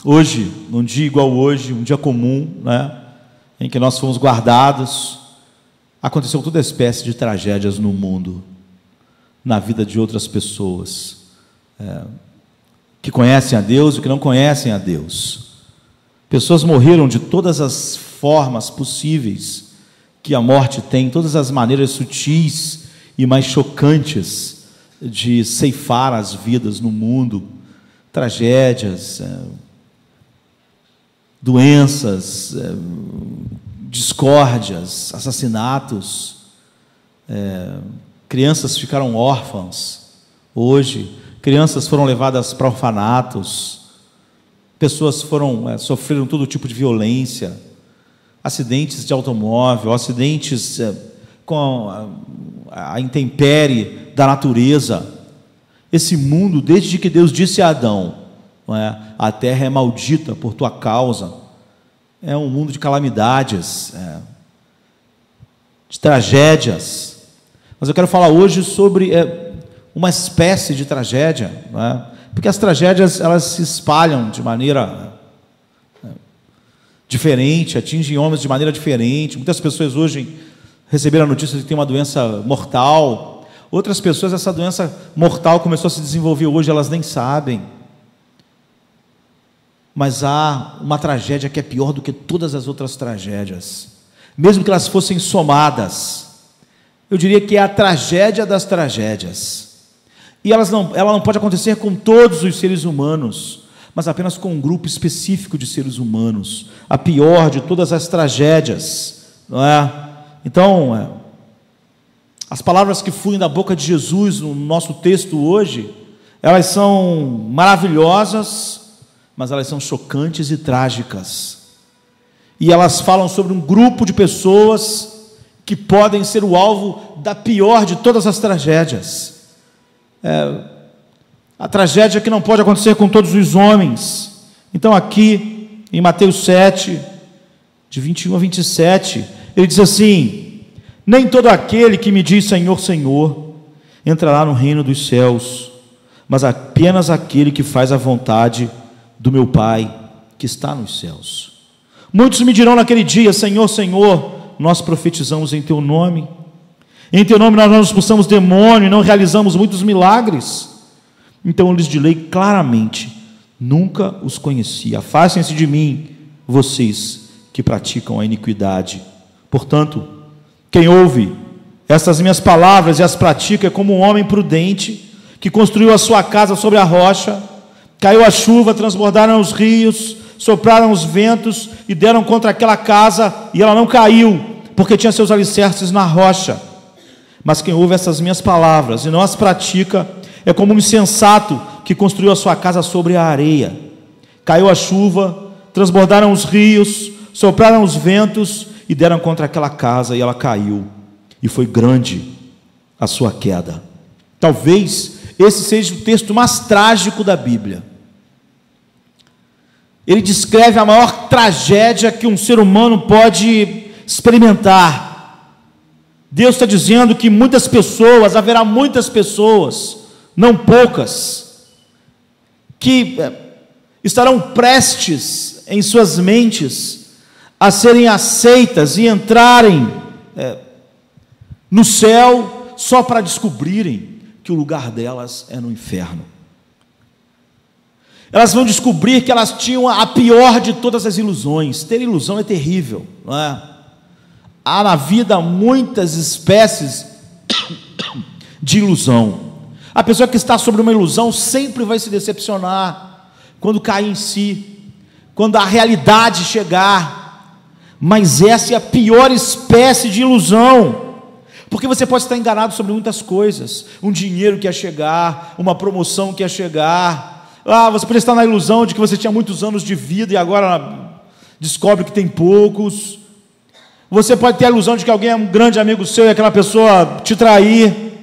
Hoje, num dia igual hoje, um dia comum, né, em que nós fomos guardados, aconteceu toda espécie de tragédias no mundo, na vida de outras pessoas, que conhecem a Deus e que não conhecem a Deus. Pessoas morreram de todas as formas possíveis que a morte tem, todas as maneiras sutis e mais chocantes de ceifar as vidas no mundo. Tragédias, doenças, discórdias, assassinatos, crianças ficaram órfãs. Hoje, crianças foram levadas para orfanatos, pessoas sofreram todo tipo de violência, acidentes de automóvel, acidentes com a intempérie da natureza. Esse mundo, desde que Deus disse a Adão, a terra é maldita por tua causa, é um mundo de calamidades, de tragédias. Mas eu quero falar hoje sobre uma espécie de tragédia, porque as tragédias, elas se espalham de maneira diferente, atingem homens de maneira diferente. Muitas pessoas hoje receberam a notícia de que tem uma doença mortal. Outras pessoas, essa doença mortal começou a se desenvolver hoje, elas nem sabem. Mas há uma tragédia que é pior do que todas as outras tragédias, mesmo que elas fossem somadas. Eu diria que é a tragédia das tragédias. E ela não pode acontecer com todos os seres humanos, mas apenas com um grupo específico de seres humanos. A pior de todas as tragédias, não é? Então, as palavras que fluem da boca de Jesus no nosso texto hoje, elas são maravilhosas, mas elas são chocantes e trágicas. E elas falam sobre um grupo de pessoas que podem ser o alvo da pior de todas as tragédias. A tragédia que não pode acontecer com todos os homens. Então aqui, em Mateus 7, de 21 a 27, ele diz assim: nem todo aquele que me diz Senhor, Senhor, entrará no reino dos céus, mas apenas aquele que faz a vontade do meu Pai que está nos céus. Muitos me dirão naquele dia: Senhor, Senhor, nós profetizamos em teu nome, em teu nome nós não expulsamos demônio e não realizamos muitos milagres. Então eu lhes direi claramente: nunca os conheci, afastem-se de mim, vocês que praticam a iniquidade. Portanto, quem ouve essas minhas palavras e as pratica é como um homem prudente que construiu a sua casa sobre a rocha. Caiu a chuva, transbordaram os rios, sopraram os ventos e deram contra aquela casa, e ela não caiu, porque tinha seus alicerces na rocha. Mas quem ouve essas minhas palavras e não as pratica é como um insensato que construiu a sua casa sobre a areia. Caiu a chuva, transbordaram os rios, sopraram os ventos e deram contra aquela casa, e ela caiu, e foi grande a sua queda. Talvez esse seja o texto mais trágico da Bíblia. Ele descreve a maior tragédia que um ser humano pode experimentar. Deus está dizendo que muitas pessoas, haverá muitas pessoas, não poucas, que estarão prestes em suas mentes a serem aceitas e entrarem no céu só para descobrirem que o lugar delas é no inferno. Elas vão descobrir que elas tinham a pior de todas as ilusões. Ter ilusão é terrível, não é? Há na vida muitas espécies de ilusão. A pessoa que está sobre uma ilusão sempre vai se decepcionar quando cair em si, quando a realidade chegar. Mas essa é a pior espécie de ilusão, porque você pode estar enganado sobre muitas coisas. Um dinheiro que ia chegar, uma promoção que ia chegar. Você pode estar na ilusão de que você tinha muitos anos de vida e agora descobre que tem poucos. Você pode ter a ilusão de que alguém é um grande amigo seu e aquela pessoa te trair.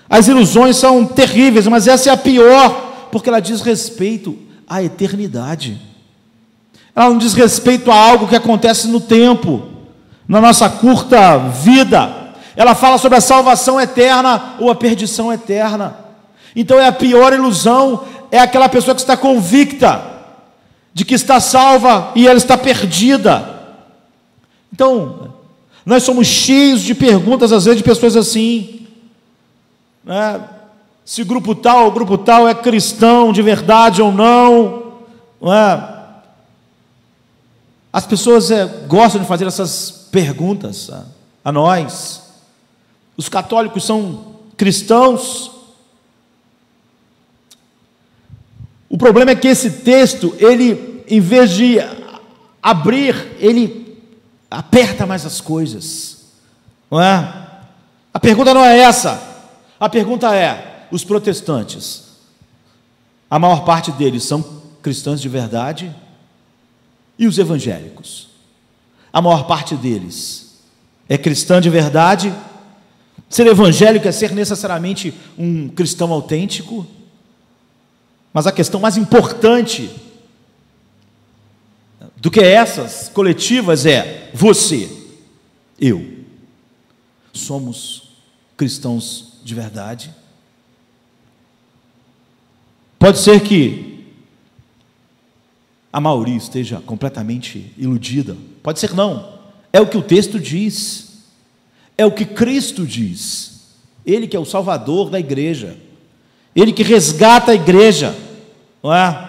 As ilusões são terríveis, mas essa é a pior, porque ela diz respeito à eternidade. Ela não diz respeito a algo que acontece no tempo, na nossa curta vida. Ela fala sobre a salvação eterna ou a perdição eterna. Então é a pior ilusão, é aquela pessoa que está convicta de que está salva e ela está perdida. Então, nós somos cheios de perguntas, às vezes, de pessoas assim, né? Se grupo tal é cristão de verdade ou não, não é? As pessoas gostam de fazer essas perguntas a nós. Os católicos são cristãos? O problema é que esse texto, ele, em vez de abrir, ele aperta mais as coisas, não é? A pergunta não é essa. A pergunta é: os protestantes, a maior parte deles são cristãos de verdade? E os evangélicos? A maior parte deles é cristã de verdade? Ser evangélico é ser necessariamente um cristão autêntico? Mas a questão mais importante do que essas coletivas é: você, eu, somos cristãos de verdade? Pode ser que a maioria esteja completamente iludida, pode ser não, é o que o texto diz, é o que Cristo diz, Ele que é o Salvador da igreja, Ele que resgata a igreja, não é?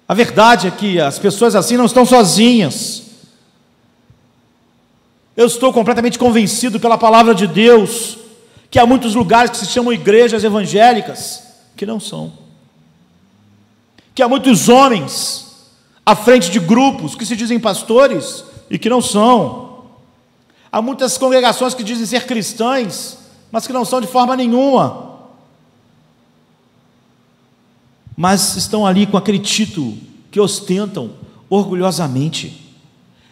A verdade é que as pessoas assim não estão sozinhas. Eu estou completamente convencido pela palavra de Deus que há muitos lugares que se chamam igrejas evangélicas que não são, que há muitos homens à frente de grupos que se dizem pastores e que não são, há muitas congregações que dizem ser cristãs, mas que não são de forma nenhuma, mas estão ali com aquele título que ostentam orgulhosamente.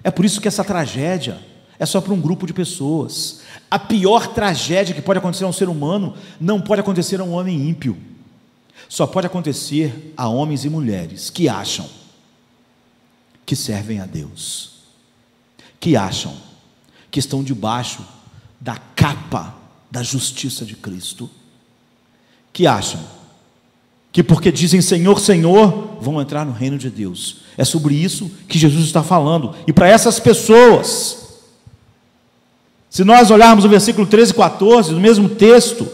É por isso que essa tragédia é só para um grupo de pessoas. A pior tragédia que pode acontecer a um ser humano não pode acontecer a um homem ímpio, só pode acontecer a homens e mulheres que acham que servem a Deus, que acham que estão debaixo da capa da justiça de Cristo, que acham que porque dizem Senhor, Senhor, vão entrar no reino de Deus. É sobre isso que Jesus está falando. E para essas pessoas, se nós olharmos o versículo 13 e 14 do mesmo texto,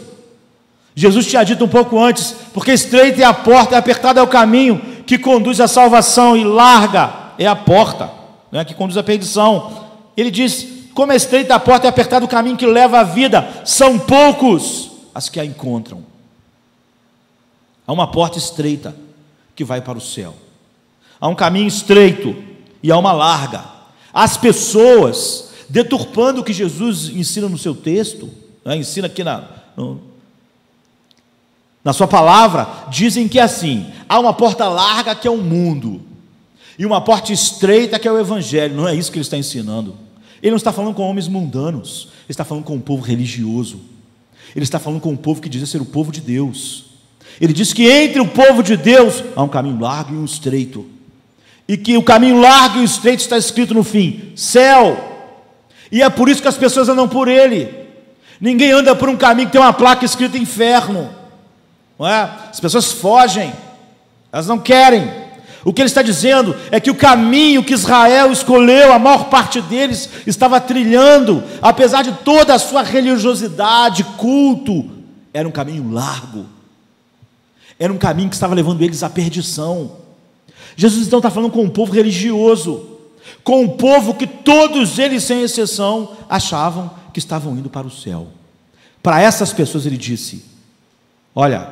Jesus tinha dito um pouco antes: porque estreita é a porta e apertado é o caminho que conduz à salvação, e larga é a porta, né, que conduz à perdição. Ele diz: como é estreita a porta e apertado o caminho que leva à vida, são poucos as que a encontram. Há uma porta estreita que vai para o céu, há um caminho estreito e há uma larga. As pessoas, deturpando o que Jesus ensina no seu texto, né, ensina aqui na sua palavra, dizem que é assim: há uma porta larga que é o mundo, e uma porta estreita que é o evangelho. Não é isso que ele está ensinando. Ele não está falando com homens mundanos, ele está falando com um povo religioso, ele está falando com um povo que diz ser o povo de Deus. Ele diz que entre o povo de Deus há um caminho largo e um estreito, e que o caminho largo e o estreito está escrito no fim, céu, e é por isso que as pessoas andam por ele. Ninguém anda por um caminho que tem uma placa escrita inferno, não é? As pessoas fogem, elas não querem. O que ele está dizendo é que o caminho que Israel escolheu, a maior parte deles estava trilhando, apesar de toda a sua religiosidade, culto, era um caminho largo, era um caminho que estava levando eles à perdição. Jesus então está falando com um povo religioso, com um povo que todos eles, sem exceção, achavam que estavam indo para o céu. Para essas pessoas ele disse: olha,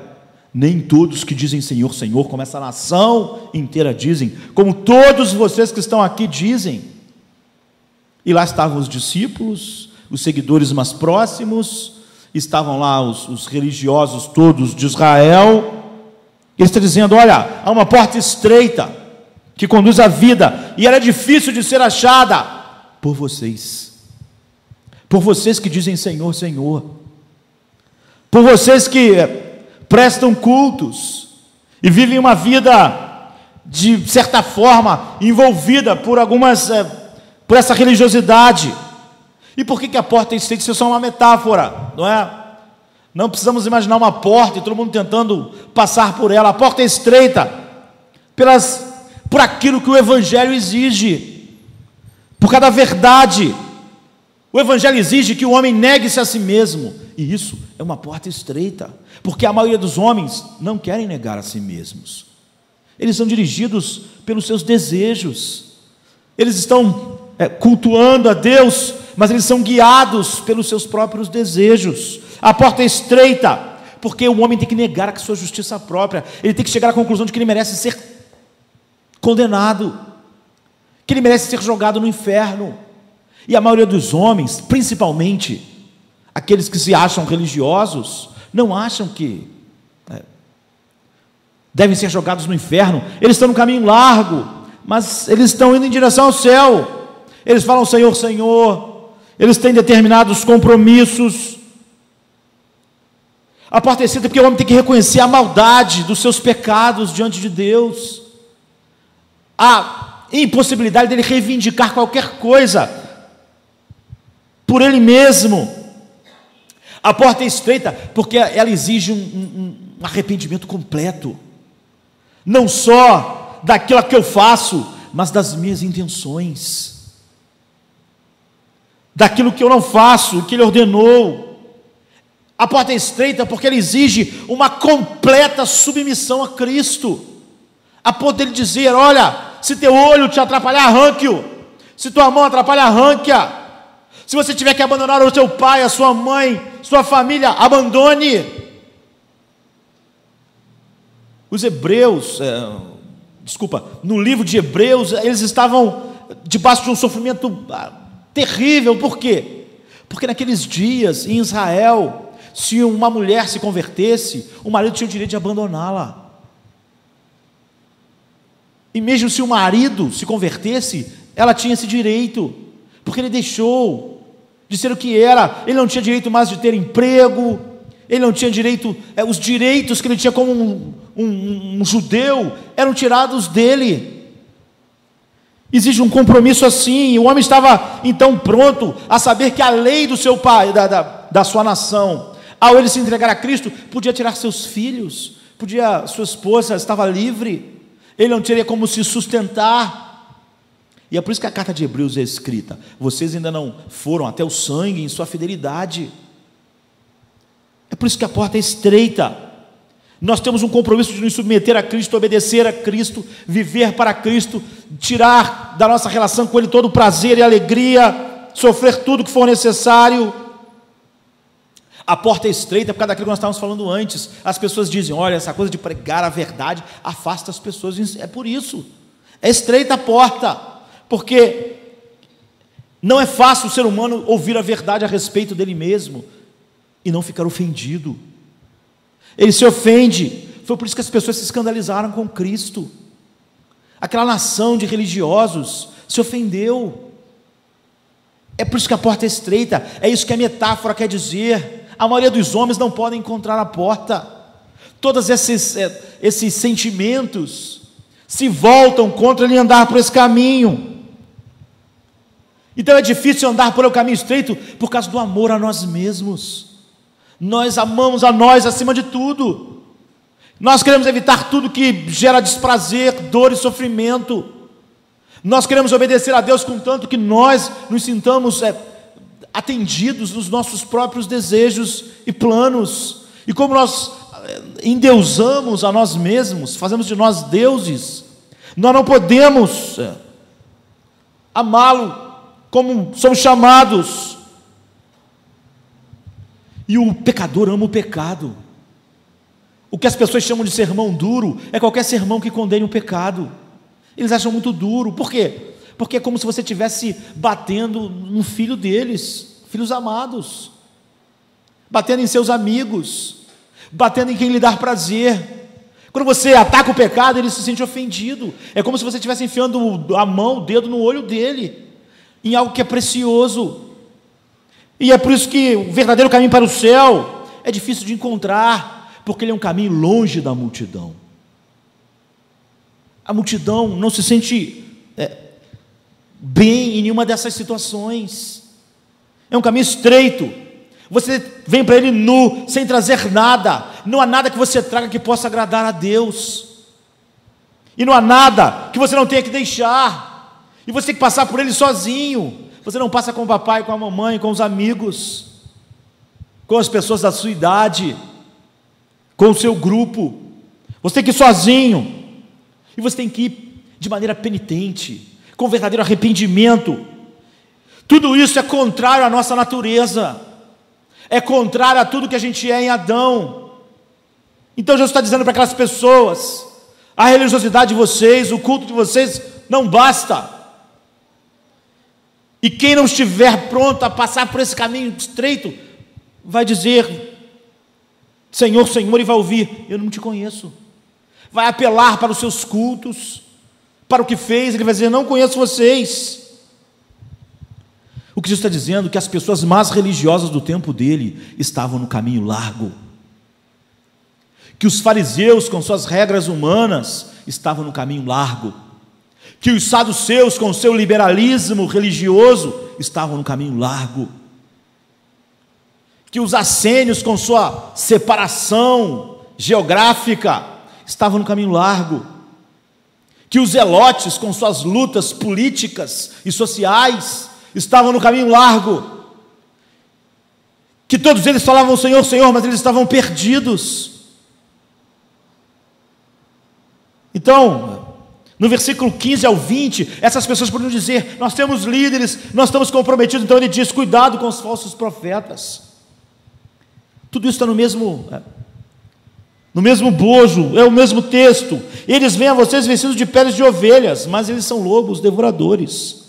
nem todos que dizem Senhor, Senhor, como essa nação inteira dizem, como todos vocês que estão aqui dizem. E lá estavam os discípulos, os seguidores mais próximos, estavam lá os religiosos todos de Israel. Ele está dizendo: olha, há uma porta estreita que conduz à vida, e ela é difícil de ser achada por vocês que dizem Senhor, Senhor, por vocês que prestam cultos e vivem uma vida de certa forma envolvida por por essa religiosidade. E por que a porta é estreita? Isso é só uma metáfora, não é? Não precisamos imaginar uma porta e todo mundo tentando passar por ela. A porta é estreita por aquilo que o Evangelho exige, por cada verdade. O Evangelho exige que o homem negue-se a si mesmo, e isso é uma porta estreita, porque a maioria dos homens não querem negar a si mesmos. Eles são dirigidos pelos seus desejos, eles estão cultuando a Deus, mas eles são guiados pelos seus próprios desejos. A porta é estreita, porque o homem tem que negar a sua justiça própria, ele tem que chegar à conclusão de que ele merece ser condenado, que ele merece ser jogado no inferno. E a maioria dos homens, principalmente aqueles que se acham religiosos, não acham que devem ser jogados no inferno. Eles estão no caminho largo, mas eles estão indo em direção ao céu. Eles falam Senhor, Senhor, eles têm determinados compromissos. A porta é estreita porque o homem tem que reconhecer a maldade dos seus pecados diante de Deus, a impossibilidade dele reivindicar qualquer coisa por ele mesmo. A porta é estreita porque ela exige um arrependimento completo, não só daquilo que eu faço, mas das minhas intenções, daquilo que eu não faço, o que ele ordenou. A porta é estreita porque ela exige uma completa submissão a Cristo, a ponto dele dizer: olha, se teu olho te atrapalhar, arranque-o, se tua mão atrapalhar, arranque-a. Se você tiver que abandonar o seu pai, a sua mãe, sua família, abandone. Os hebreus, no livro de Hebreus, eles estavam debaixo de um sofrimento terrível. Por quê? Porque naqueles dias, em Israel, se uma mulher se convertesse, o marido tinha o direito de abandoná-la. E mesmo se o marido se convertesse, ela tinha esse direito, porque ele deixou de ser o que era. Ele não tinha direito mais de ter emprego, ele não tinha direito, os direitos que ele tinha como um judeu eram tirados dele. Exige um compromisso assim. O homem estava então pronto a saber que a lei do seu pai, da sua nação, ao ele se entregar a Cristo, podia tirar seus filhos, sua esposa estava livre, ele não teria como se sustentar. E é por isso que a carta de Hebreus é escrita: vocês ainda não foram até o sangue em sua fidelidade. É por isso que a porta é estreita. Nós temos um compromisso de nos submeter a Cristo, obedecer a Cristo, viver para Cristo, tirar da nossa relação com Ele todo o prazer e alegria, sofrer tudo que for necessário. A porta é estreita por causa daquilo que nós estávamos falando antes. As pessoas dizem: olha, essa coisa de pregar a verdade afasta as pessoas. É por isso, é estreita a porta, porque não é fácil o ser humano ouvir a verdade a respeito dele mesmo e não ficar ofendido. Ele se ofende. Foi por isso que as pessoas se escandalizaram com Cristo. Aquela nação de religiosos se ofendeu. É por isso que a porta é estreita. É isso que a metáfora quer dizer. A maioria dos homens não podem encontrar a porta. Todos esses sentimentos se voltam contra ele andar por esse caminho. Então é difícil andar por um caminho estreito por causa do amor a nós mesmos. Nós amamos a nós acima de tudo. Nós queremos evitar tudo que gera desprazer, dor e sofrimento. Nós queremos obedecer a Deus com tanto que nós nos sintamos atendidos nos nossos próprios desejos e planos. E como nós endeusamos a nós mesmos, fazemos de nós deuses, nós não podemos amá-lo como somos chamados. E o pecador ama o pecado. O que as pessoas chamam de sermão duro é qualquer sermão que condene o pecado. Eles acham muito duro. Por quê? Porque é como se você estivesse batendo no filho deles, filhos amados, batendo em seus amigos, batendo em quem lhe dá prazer. Quando você ataca o pecado, ele se sente ofendido. É como se você estivesse enfiando a mão, o dedo no olho dele, em algo que é precioso. E é por isso que o verdadeiro caminho para o céu é difícil de encontrar, porque ele é um caminho longe da multidão. A multidão não se sente bem em nenhuma dessas situações. É um caminho estreito. Você vem para ele nu, sem trazer nada. Não há nada que você traga que possa agradar a Deus. e não há nada que você não tenha que deixar, e você tem que passar por ele sozinho. Você não passa com o papai, com a mamãe, com os amigos, com as pessoas da sua idade, com o seu grupo. Você tem que ir sozinho, e você tem que ir de maneira penitente, com verdadeiro arrependimento. Tudo isso é contrário à nossa natureza, é contrário a tudo que a gente é em Adão. Então Jesus está dizendo para aquelas pessoas: a religiosidade de vocês, o culto de vocês não basta, e quem não estiver pronto a passar por esse caminho estreito, vai dizer: Senhor, Senhor, e vai ouvir: eu não te conheço. Vai apelar para os seus cultos, para o que fez, ele vai dizer: não conheço vocês. O que Jesus está dizendo é que as pessoas mais religiosas do tempo dele estavam no caminho largo, que os fariseus com suas regras humanas estavam no caminho largo, que os saduceus com seu liberalismo religioso estavam no caminho largo, que os essênios com sua separação geográfica estavam no caminho largo, que os zelotes com suas lutas políticas e sociais estavam no caminho largo, que todos eles falavam Senhor, Senhor, mas eles estavam perdidos. Então, no versículo 15 ao 20, essas pessoas poderiam dizer: nós temos líderes, nós estamos comprometidos. Então ele diz: cuidado com os falsos profetas. Tudo isso está no mesmo bojo, é o mesmo texto. Eles vêm a vocês vestidos de peles de ovelhas, mas eles são lobos devoradores.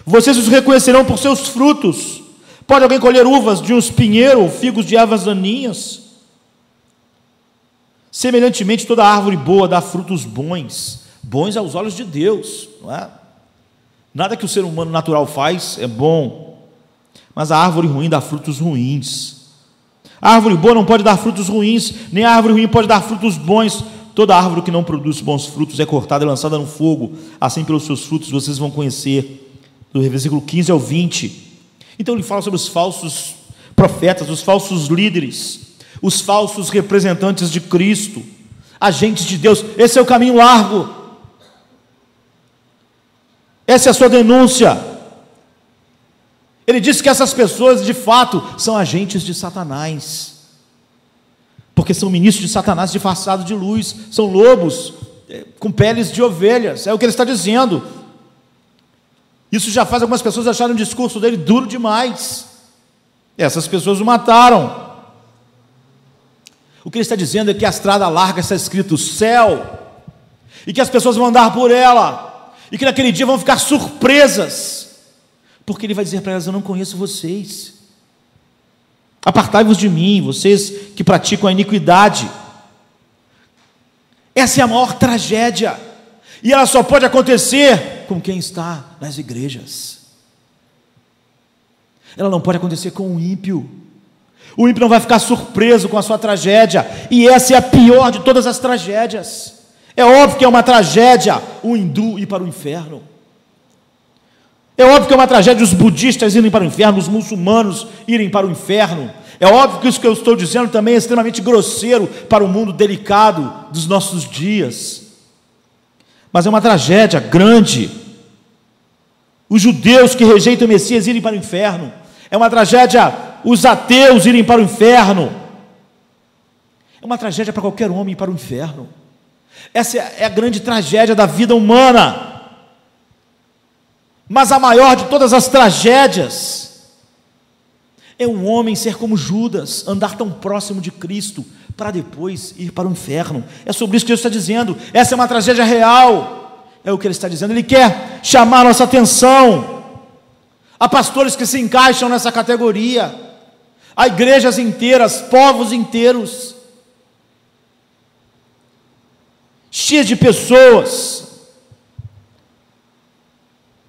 Vocês os reconhecerão por seus frutos. Pode alguém colher uvas de um espinheiro ou figos de ervas daninhas? Semelhantemente, toda árvore boa dá frutos bons aos olhos de Deus, não é? Nada que o ser humano natural faz é bom, mas a árvore ruim dá frutos ruins. A árvore boa não pode dar frutos ruins, nem a árvore ruim pode dar frutos bons. Toda árvore que não produz bons frutos é cortada e lançada no fogo. Assim, pelos seus frutos vocês vão conhecer. Do versículo 15 ao 20. Então ele fala sobre os falsos profetas, os falsos líderes, os falsos representantes de Cristo, agentes de Deus. Esse é o caminho largo, essa é a sua denúncia. Ele diz que essas pessoas de fato são agentes de Satanás, porque são ministros de Satanás disfarçados de luz, são lobos com peles de ovelhas, é o que ele está dizendo. Isso já faz algumas pessoas acharem o discurso dele duro demais. Essas pessoas o mataram. O que ele está dizendo é que a estrada larga está escrito céu, e que as pessoas vão andar por ela, e que naquele dia vão ficar surpresas, porque ele vai dizer para elas: eu não conheço vocês, apartai-vos de mim, vocês que praticam a iniquidade. Essa é a maior tragédia, e ela só pode acontecer com quem está nas igrejas. Ela não pode acontecer com o ímpio. O ímpio não vai ficar surpreso com a sua tragédia, e essa é a pior de todas as tragédias. É óbvio que é uma tragédia o hindu ir para o inferno, é óbvio que é uma tragédia os budistas irem para o inferno, os muçulmanos irem para o inferno. É óbvio que isso que eu estou dizendo também é extremamente grosseiro para o mundo delicado dos nossos dias, mas é uma tragédia grande os judeus que rejeitam o Messias irem para o inferno. É uma tragédia os ateus irem para o inferno. É uma tragédia para qualquer homem ir para o inferno. Essa é a grande tragédia da vida humana. Mas a maior de todas as tragédias é um homem ser como Judas, andar tão próximo de Cristo para depois ir para o inferno. É sobre isso que Jesus está dizendo. Essa é uma tragédia real. É o que ele está dizendo. Ele quer chamar nossa atenção. Há pastores que se encaixam nessa categoria, há igrejas inteiras, povos inteiros, cheias de pessoas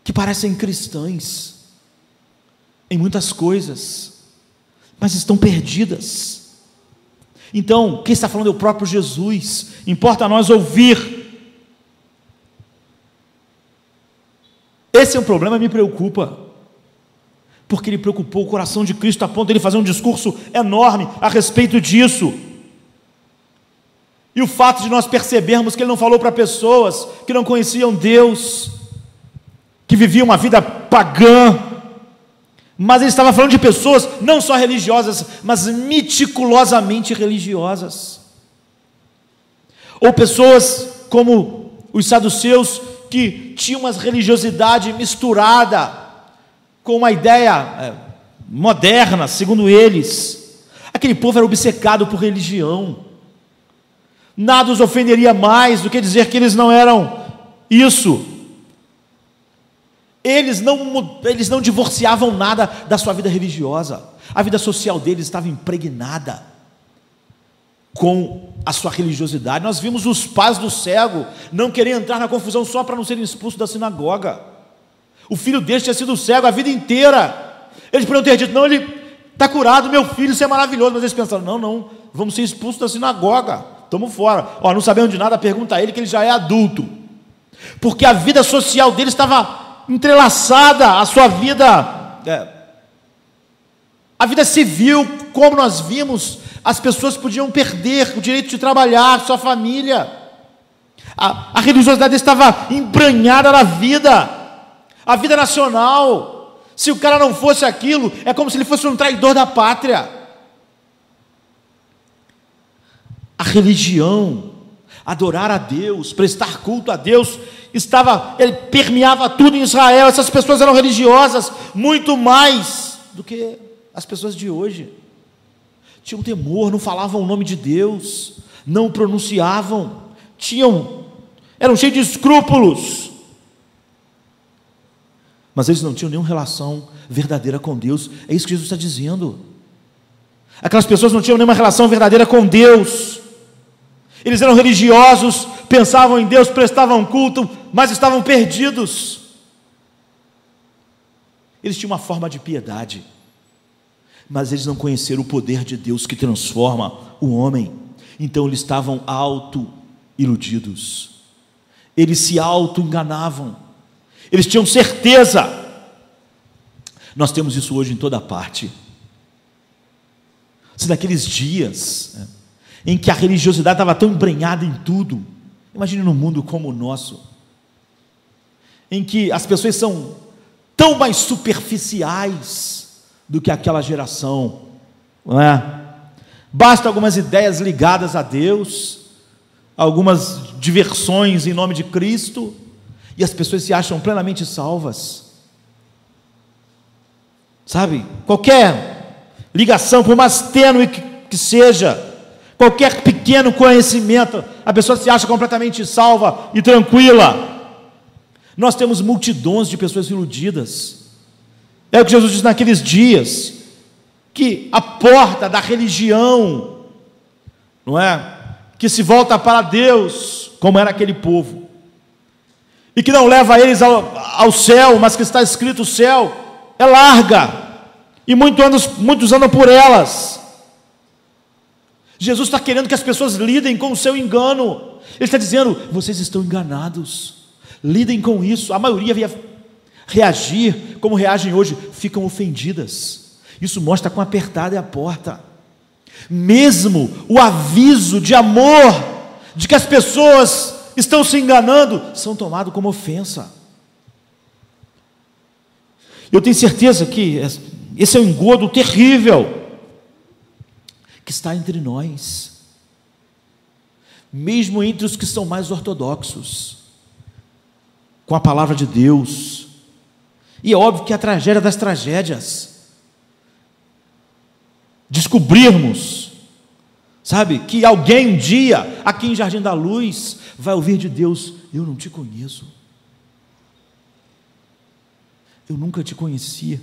que parecem cristãs em muitas coisas, mas estão perdidas. Então, quem está falando é o próprio Jesus. Importa a nós ouvir. Esse é um problema que me preocupa, porque ele preocupou o coração de Cristo a ponto de ele fazer um discurso enorme a respeito disso. E o fato de nós percebermos que ele não falou para pessoas que não conheciam Deus, que viviam uma vida pagã, mas ele estava falando de pessoas não só religiosas, mas meticulosamente religiosas, ou pessoas como os saduceus, que tinham uma religiosidade misturada com uma ideia moderna, segundo eles. Aquele povo era obcecado por religião. Nada os ofenderia mais do que dizer que eles não eram isso. Eles não divorciavam nada da sua vida religiosa. A vida social deles estava impregnada com a sua religiosidade. Nós vimos os pais do cego não querer entrar na confusão só para não serem expulsos da sinagoga. O filho deles tinha sido cego a vida inteira. Eles poderiam ter dito: não, ele está curado, meu filho, isso é maravilhoso. Mas eles pensaram: não, vamos ser expulsos da sinagoga, estamos fora. Não sabemos de nada, pergunta a ele que ele já é adulto. Porque a vida social deles estava entrelaçada à sua vida, a vida civil. Como nós vimos, as pessoas podiam perder o direito de trabalhar, sua família. A religiosidade estava embranhada na vida, a vida nacional. Se o cara não fosse aquilo, é como se ele fosse um traidor da pátria. A religião, adorar a Deus, prestar culto a Deus, ele permeava tudo em Israel. Essas pessoas eram religiosas muito mais do que as pessoas de hoje. Tinham temor, não falavam o nome de Deus, não o pronunciavam, eram cheios de escrúpulos, mas eles não tinham nenhuma relação verdadeira com Deus. É isso que Jesus está dizendo. Aquelas pessoas não tinham nenhuma relação verdadeira com Deus. Eles eram religiosos, pensavam em Deus, prestavam culto, mas estavam perdidos. Eles tinham uma forma de piedade, mas eles não conheceram o poder de Deus que transforma o homem. Então eles estavam auto-iludidos, eles se auto-enganavam, eles tinham certeza. Nós temos isso hoje em toda parte. Se naqueles dias em que a religiosidade estava tão embrenhada em tudo, imagine num mundo como o nosso, em que as pessoas são tão mais superficiais do que aquela geração, não é? Basta algumas ideias ligadas a Deus, algumas diversões em nome de Cristo, e as pessoas se acham plenamente salvas, sabe? Qualquer ligação, por mais tênue que seja, qualquer pequeno conhecimento, a pessoa se acha completamente salva e tranquila. Nós temos multidões de pessoas iludidas. É o que Jesus diz naqueles dias, que a porta da religião, não é? Que se volta para Deus, como era aquele povo, e que não leva eles ao céu, mas que está escrito: o céu é larga, e muitos andam por elas. Jesus está querendo que as pessoas lidem com o seu engano. Ele está dizendo: vocês estão enganados, lidem com isso. A maioria ia reagir como reagem hoje, ficam ofendidas. Isso mostra quão apertada é a porta. Mesmo o aviso de amor, de que as pessoas estão se enganando, são tomados como ofensa. Eu tenho certeza que esse é um engodo terrível que está entre nós, mesmo entre os que são mais ortodoxos com a palavra de Deus. E é óbvio que a tragédia das tragédias, descobrirmos, sabe, que alguém um dia, aqui em Jardim da Luz, vai ouvir de Deus: eu não te conheço, eu nunca te conhecia.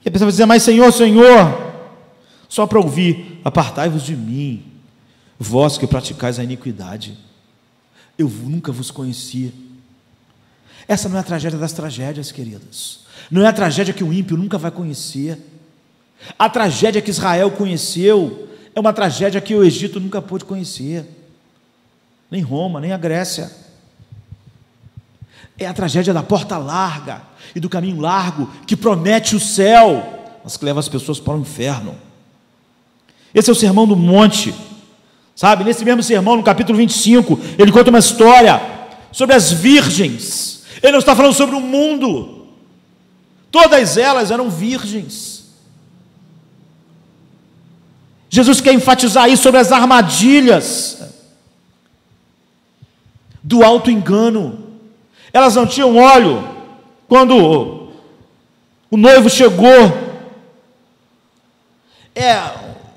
E a pessoa vai dizer: mas Senhor, só para ouvir: apartai-vos de mim, vós que praticais a iniquidade, eu nunca vos conhecia. Essa não é a tragédia das tragédias, queridos. Não é a tragédia que o ímpio nunca vai conhecer. A tragédia que Israel conheceu é uma tragédia que o Egito nunca pôde conhecer, nem Roma, nem a Grécia. É a tragédia da porta larga e do caminho largo, que promete o céu, mas que leva as pessoas para o inferno. Esse é o sermão do monte, Sabe, nesse mesmo sermão, no capítulo 25, ele conta uma história sobre as virgens. Ele não está falando sobre o mundo. Todas elas eram virgens. Jesus quer enfatizar isso sobre as armadilhas do auto-engano. Elas não tinham óleo quando o noivo chegou. É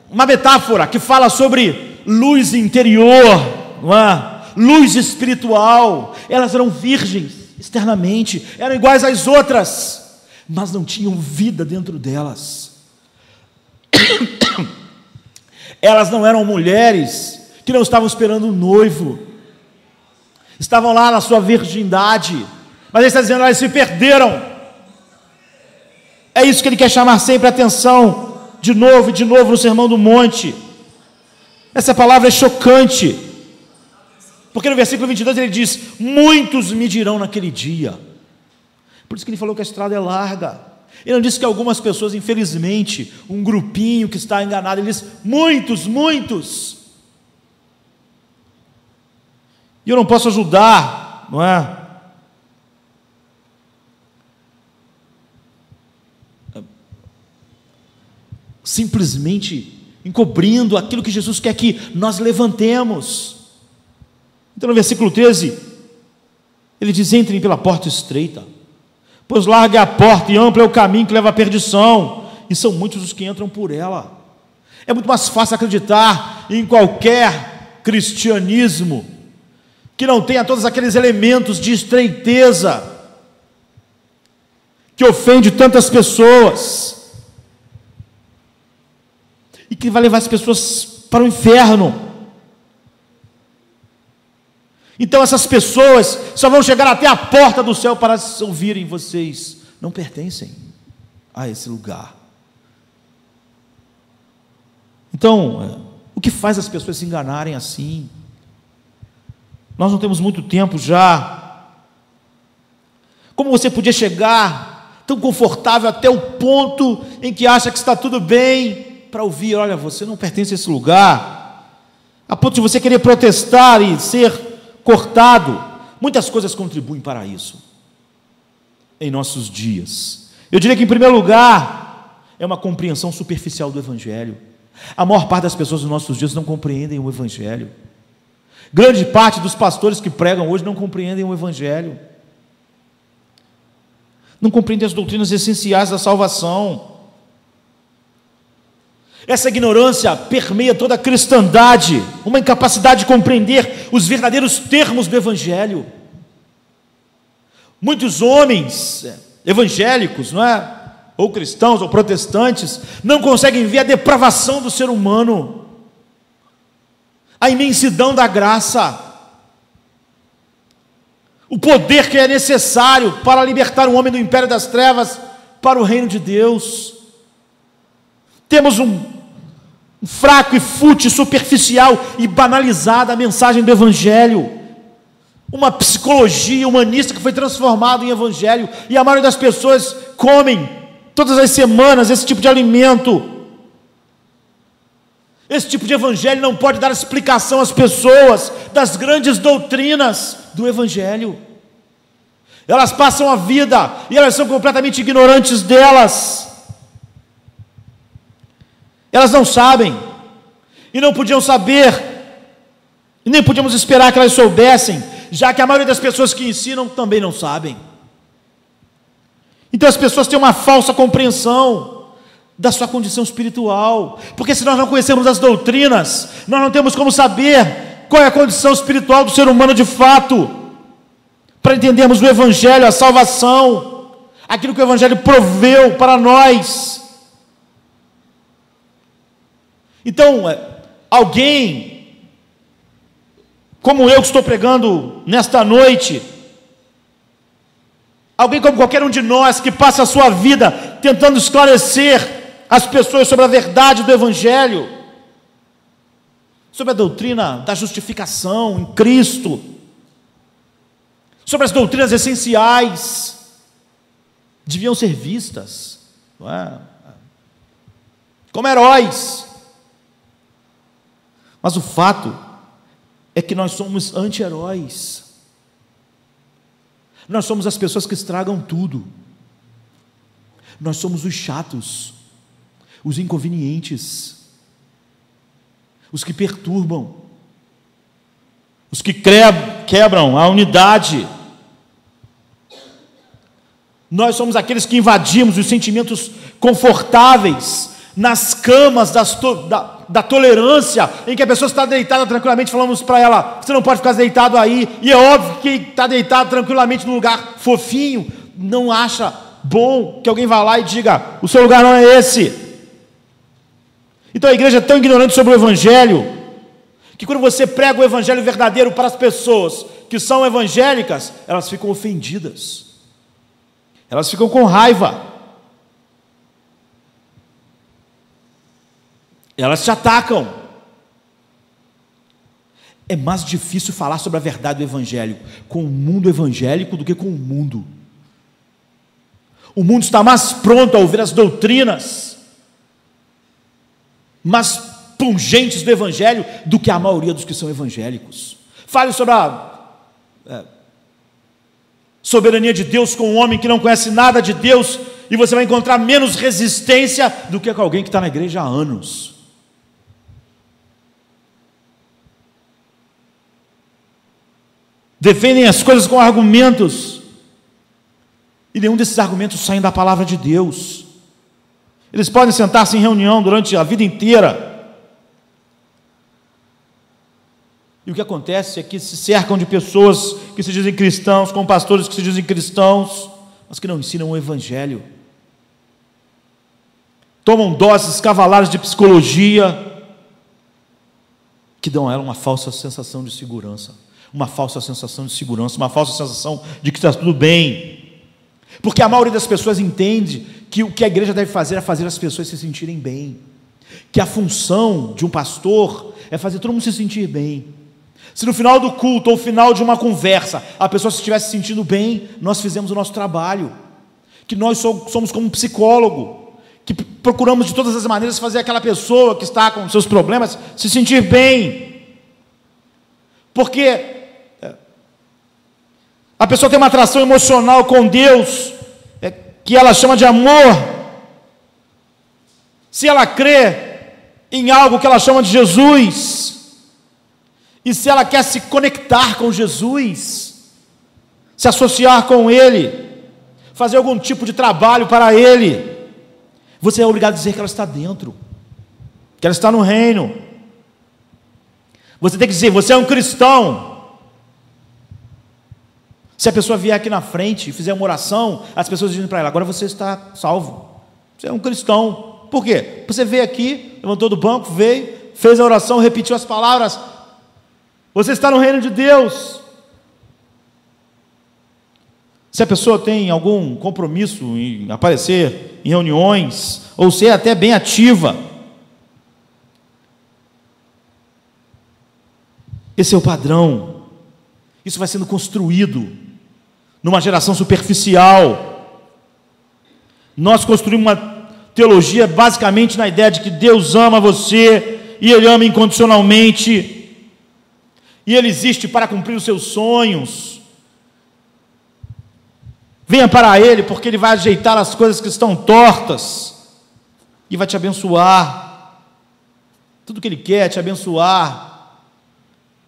uma metáfora que fala sobre luz interior, não é? Luz espiritual. Elas eram virgens externamente, eram iguais às outras, mas não tinham vida dentro delas. Elas não eram mulheres que não estavam esperando um noivo, estavam lá na sua virgindade, mas ele está dizendo, elas se perderam. É isso que ele quer chamar sempre a atenção, de novo e de novo no Sermão do Monte. Essa palavra é chocante, porque no versículo 22 ele diz, muitos me dirão naquele dia. Por isso que ele falou que a estrada é larga. Ele não disse que algumas pessoas, infelizmente, um grupinho que está enganado, ele diz, muitos, muitos. E eu não posso ajudar, não é? Simplesmente encobrindo aquilo que Jesus quer que nós levantemos. Então no versículo 13, ele diz, entrem pela porta estreita, pois larga é a porta e amplo é o caminho que leva à perdição, e são muitos os que entram por ela. É muito mais fácil acreditar em qualquer cristianismo que não tenha todos aqueles elementos de estreiteza que ofende tantas pessoas e que vai levar as pessoas para o inferno. Então essas pessoas só vão chegar até a porta do céu para ouvirem, vocês não pertencem a esse lugar. Então, o que faz as pessoas se enganarem assim? Nós não temos muito tempo já. Como você podia chegar tão confortável até o ponto em que acha que está tudo bem, para ouvir, olha, você não pertence a esse lugar, a ponto de você querer protestar e ser cortado? Muitas coisas contribuem para isso em nossos dias. Eu diria que, em primeiro lugar, é uma compreensão superficial do Evangelho. A maior parte das pessoas dos nossos dias não compreendem o Evangelho. Grande parte dos pastores que pregam hoje não compreendem o Evangelho, não compreendem as doutrinas essenciais da salvação. Essa ignorância permeia toda a cristandade, uma incapacidade de compreender os verdadeiros termos do Evangelho. Muitos homens evangélicos, não é? Ou cristãos ou protestantes, não conseguem ver a depravação do ser humano, a imensidão da graça, o poder que é necessário para libertar o homem do império das trevas para o reino de Deus. Temos um fraco e fútil, superficial e banalizada a mensagem do Evangelho, uma psicologia humanista que foi transformada em Evangelho, e a maioria das pessoas comem todas as semanas esse tipo de alimento. Esse tipo de Evangelho não pode dar explicação às pessoas das grandes doutrinas do Evangelho. Elas passam a vida e elas são completamente ignorantes delas. Elas não sabem, e não podiam saber, e nem podíamos esperar que elas soubessem, já que a maioria das pessoas que ensinam também não sabem. Então as pessoas têm uma falsa compreensão da sua condição espiritual, porque se nós não conhecermos as doutrinas, nós não temos como saber qual é a condição espiritual do ser humano de fato, para entendermos o Evangelho, a salvação, aquilo que o Evangelho proveu para nós. Então, alguém como eu que estou pregando nesta noite, alguém como qualquer um de nós que passa a sua vida tentando esclarecer as pessoas sobre a verdade do Evangelho, sobre a doutrina da justificação em Cristo, sobre as doutrinas essenciais, deviam ser vistas, não é? Como heróis. Mas o fato é que nós somos anti-heróis. Nós somos as pessoas que estragam tudo. Nós somos os chatos, os inconvenientes, os que perturbam, os que quebram a unidade. Nós somos aqueles que invadimos os sentimentos confortáveis nas camas da tolerância, em que a pessoa está deitada tranquilamente, falamos para ela: você não pode ficar deitado aí, e é óbvio que está deitado tranquilamente num lugar fofinho, não acha bom que alguém vá lá e diga: o seu lugar não é esse. Então a igreja é tão ignorante sobre o evangelho, que quando você prega o evangelho verdadeiro para as pessoas que são evangélicas, elas ficam ofendidas, elas ficam com raiva, elas te atacam. É mais difícil falar sobre a verdade do evangelho com o mundo evangélico do que com o mundo. O mundo está mais pronto a ouvir as doutrinas mais pungentes do evangelho do que a maioria dos que são evangélicos. Fale sobre a soberania de Deus com um homem que não conhece nada de Deus, e você vai encontrar menos resistência do que com alguém que está na igreja há anos. Defendem as coisas com argumentos, e nenhum desses argumentos saem da palavra de Deus. Eles podem sentar-se em reunião durante a vida inteira, e o que acontece é que se cercam de pessoas que se dizem cristãos, com pastores que se dizem cristãos, mas que não ensinam o evangelho. Tomam doses cavalares de psicologia, que dão a ela uma falsa sensação de segurança, uma falsa sensação de que está tudo bem. Porque a maioria das pessoas entende que o que a igreja deve fazer é fazer as pessoas se sentirem bem, que a função de um pastor é fazer todo mundo se sentir bem. Se no final do culto ou no final de uma conversa a pessoa se estivesse se sentindo bem, nós fizemos o nosso trabalho. Que nós somos como um psicólogo, que procuramos de todas as maneiras fazer aquela pessoa que está com seus problemas se sentir bem. Porque a pessoa tem uma atração emocional com Deus, que ela chama de amor. Se ela crê em algo que ela chama de Jesus, e se ela quer se conectar com Jesus, se associar com Ele, fazer algum tipo de trabalho para Ele, você é obrigado a dizer que ela está dentro, que ela está no reino. Você tem que dizer: você é um cristão. Se a pessoa vier aqui na frente e fizer uma oração, as pessoas dizem para ela: agora você está salvo, você é um cristão. Por quê? Você veio aqui, levantou do banco, veio, fez a oração, repetiu as palavras, você está no reino de Deus. Se a pessoa tem algum compromisso em aparecer em reuniões, ou ser até bem ativa, esse é o padrão. Isso vai sendo construído numa geração superficial. Nós construímos uma teologia basicamente na ideia de que Deus ama você, e Ele ama incondicionalmente, e Ele existe para cumprir os seus sonhos. Venha para Ele, porque Ele vai ajeitar as coisas que estão tortas, e vai te abençoar. Tudo que Ele quer é te abençoar,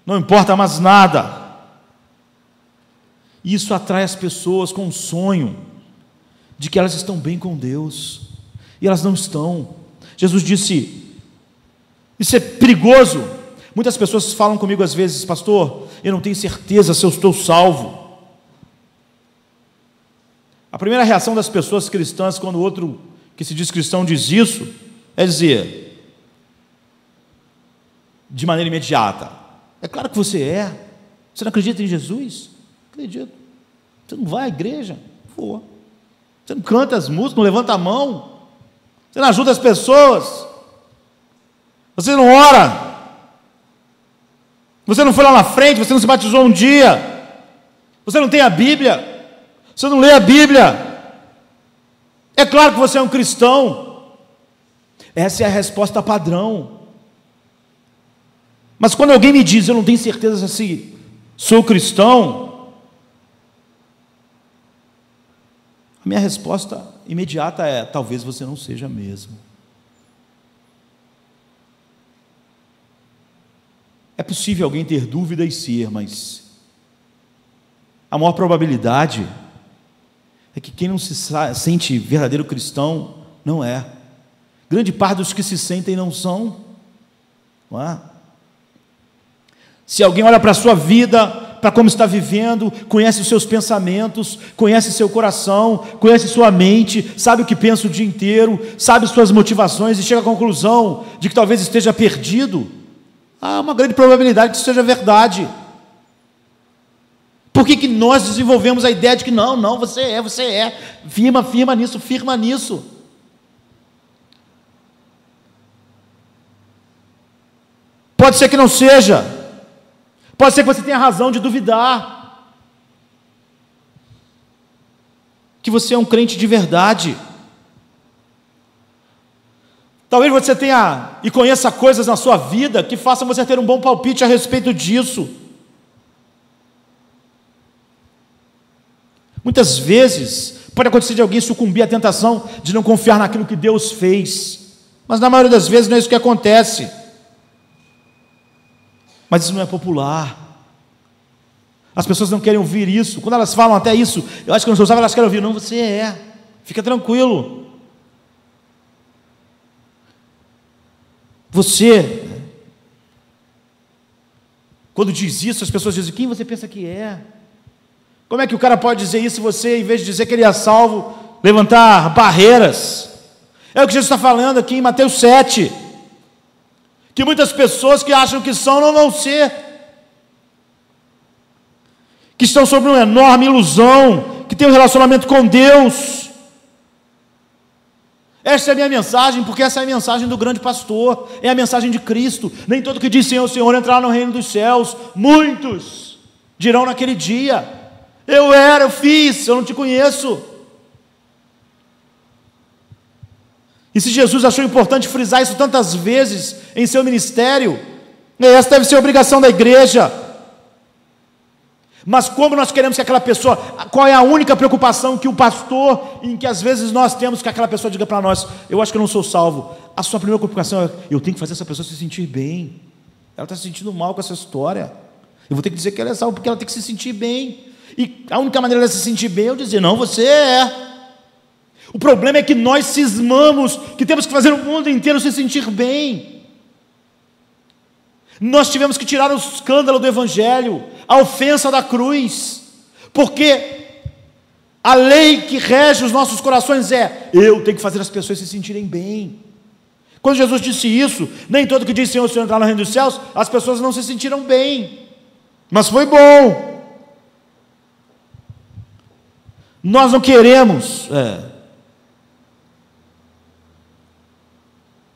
não importa mais nada. Isso atrai as pessoas com um sonho de que elas estão bem com Deus, e elas não estão. Jesus disse: isso é perigoso. Muitas pessoas falam comigo às vezes: pastor, eu não tenho certeza se eu estou salvo. A primeira reação das pessoas cristãs, quando o outro que se diz cristão diz isso, é dizer, de maneira imediata: é claro que você é. Você não acredita em Jesus? Acredito. Você não vai à igreja? Vou. Você não canta as músicas, não levanta a mão, você não ajuda as pessoas, você não ora, você não foi lá na frente, você não se batizou um dia, você não tem a Bíblia, você não lê a Bíblia. É claro que você é um cristão. Essa é a resposta padrão. Mas quando alguém me diz, eu não tenho certeza se sou cristão, a minha resposta imediata é: talvez você não seja mesmo. É possível alguém ter dúvida e ser, mas a maior probabilidade é que quem não se sente verdadeiro cristão não é. Grande parte dos que se sentem não são, não é? Se alguém olha para a sua vida, para como está vivendo, conhece os seus pensamentos, conhece seu coração, conhece sua mente, sabe o que pensa o dia inteiro, sabe suas motivações e chega à conclusão de que talvez esteja perdido, há uma grande probabilidade que isso seja verdade. Por que nós desenvolvemos a ideia de que não, você é, firma nisso. Pode ser que não seja, pode ser que você tenha razão de duvidar, que você é um crente de verdade. Talvez você tenha e conheça coisas na sua vida que façam você ter um bom palpite a respeito disso. Muitas vezes pode acontecer de alguém sucumbir à tentação de não confiar naquilo que Deus fez, mas na maioria das vezes não é isso que acontece. Mas isso não é popular. As pessoas não querem ouvir isso. Quando elas falam até isso, eu acho que não elas querem ouvir. Não, você é. Fica tranquilo. Você, quando diz isso, as pessoas dizem: quem você pensa que é? Como é que o cara pode dizer isso e você, em vez de dizer que ele é salvo, levantar barreiras? É o que Jesus está falando aqui em Mateus 7. Que muitas pessoas que acham que são, não vão ser. Que estão sob uma enorme ilusão, que tem um relacionamento com Deus. Esta é a minha mensagem, porque essa é a mensagem do grande pastor, é a mensagem de Cristo. Nem todo que diz Senhor, Senhor entrará no reino dos céus. Muitos dirão naquele dia: eu fiz, eu não te conheço. E se Jesus achou importante frisar isso tantas vezes em seu ministério, essa deve ser a obrigação da igreja. Mas como nós queremos que aquela pessoa, qual é a única preocupação que o pastor, em que às vezes nós temos, que aquela pessoa diga para nós: eu acho que eu não sou salvo. A sua primeira preocupação é: eu tenho que fazer essa pessoa se sentir bem. Ela está se sentindo mal com essa história. Eu vou ter que dizer que ela é salva, porque ela tem que se sentir bem. E a única maneira de se sentir bem é eu dizer: não, você é. O problema é que nós cismamos que temos que fazer o mundo inteiro se sentir bem. Nós tivemos que tirar o escândalo do Evangelho, a ofensa da cruz, porque a lei que rege os nossos corações é: eu tenho que fazer as pessoas se sentirem bem. Quando Jesus disse isso, nem todo que diz Senhor, Senhor entrar no reino dos céus, as pessoas não se sentiram bem, mas foi bom. Nós não queremos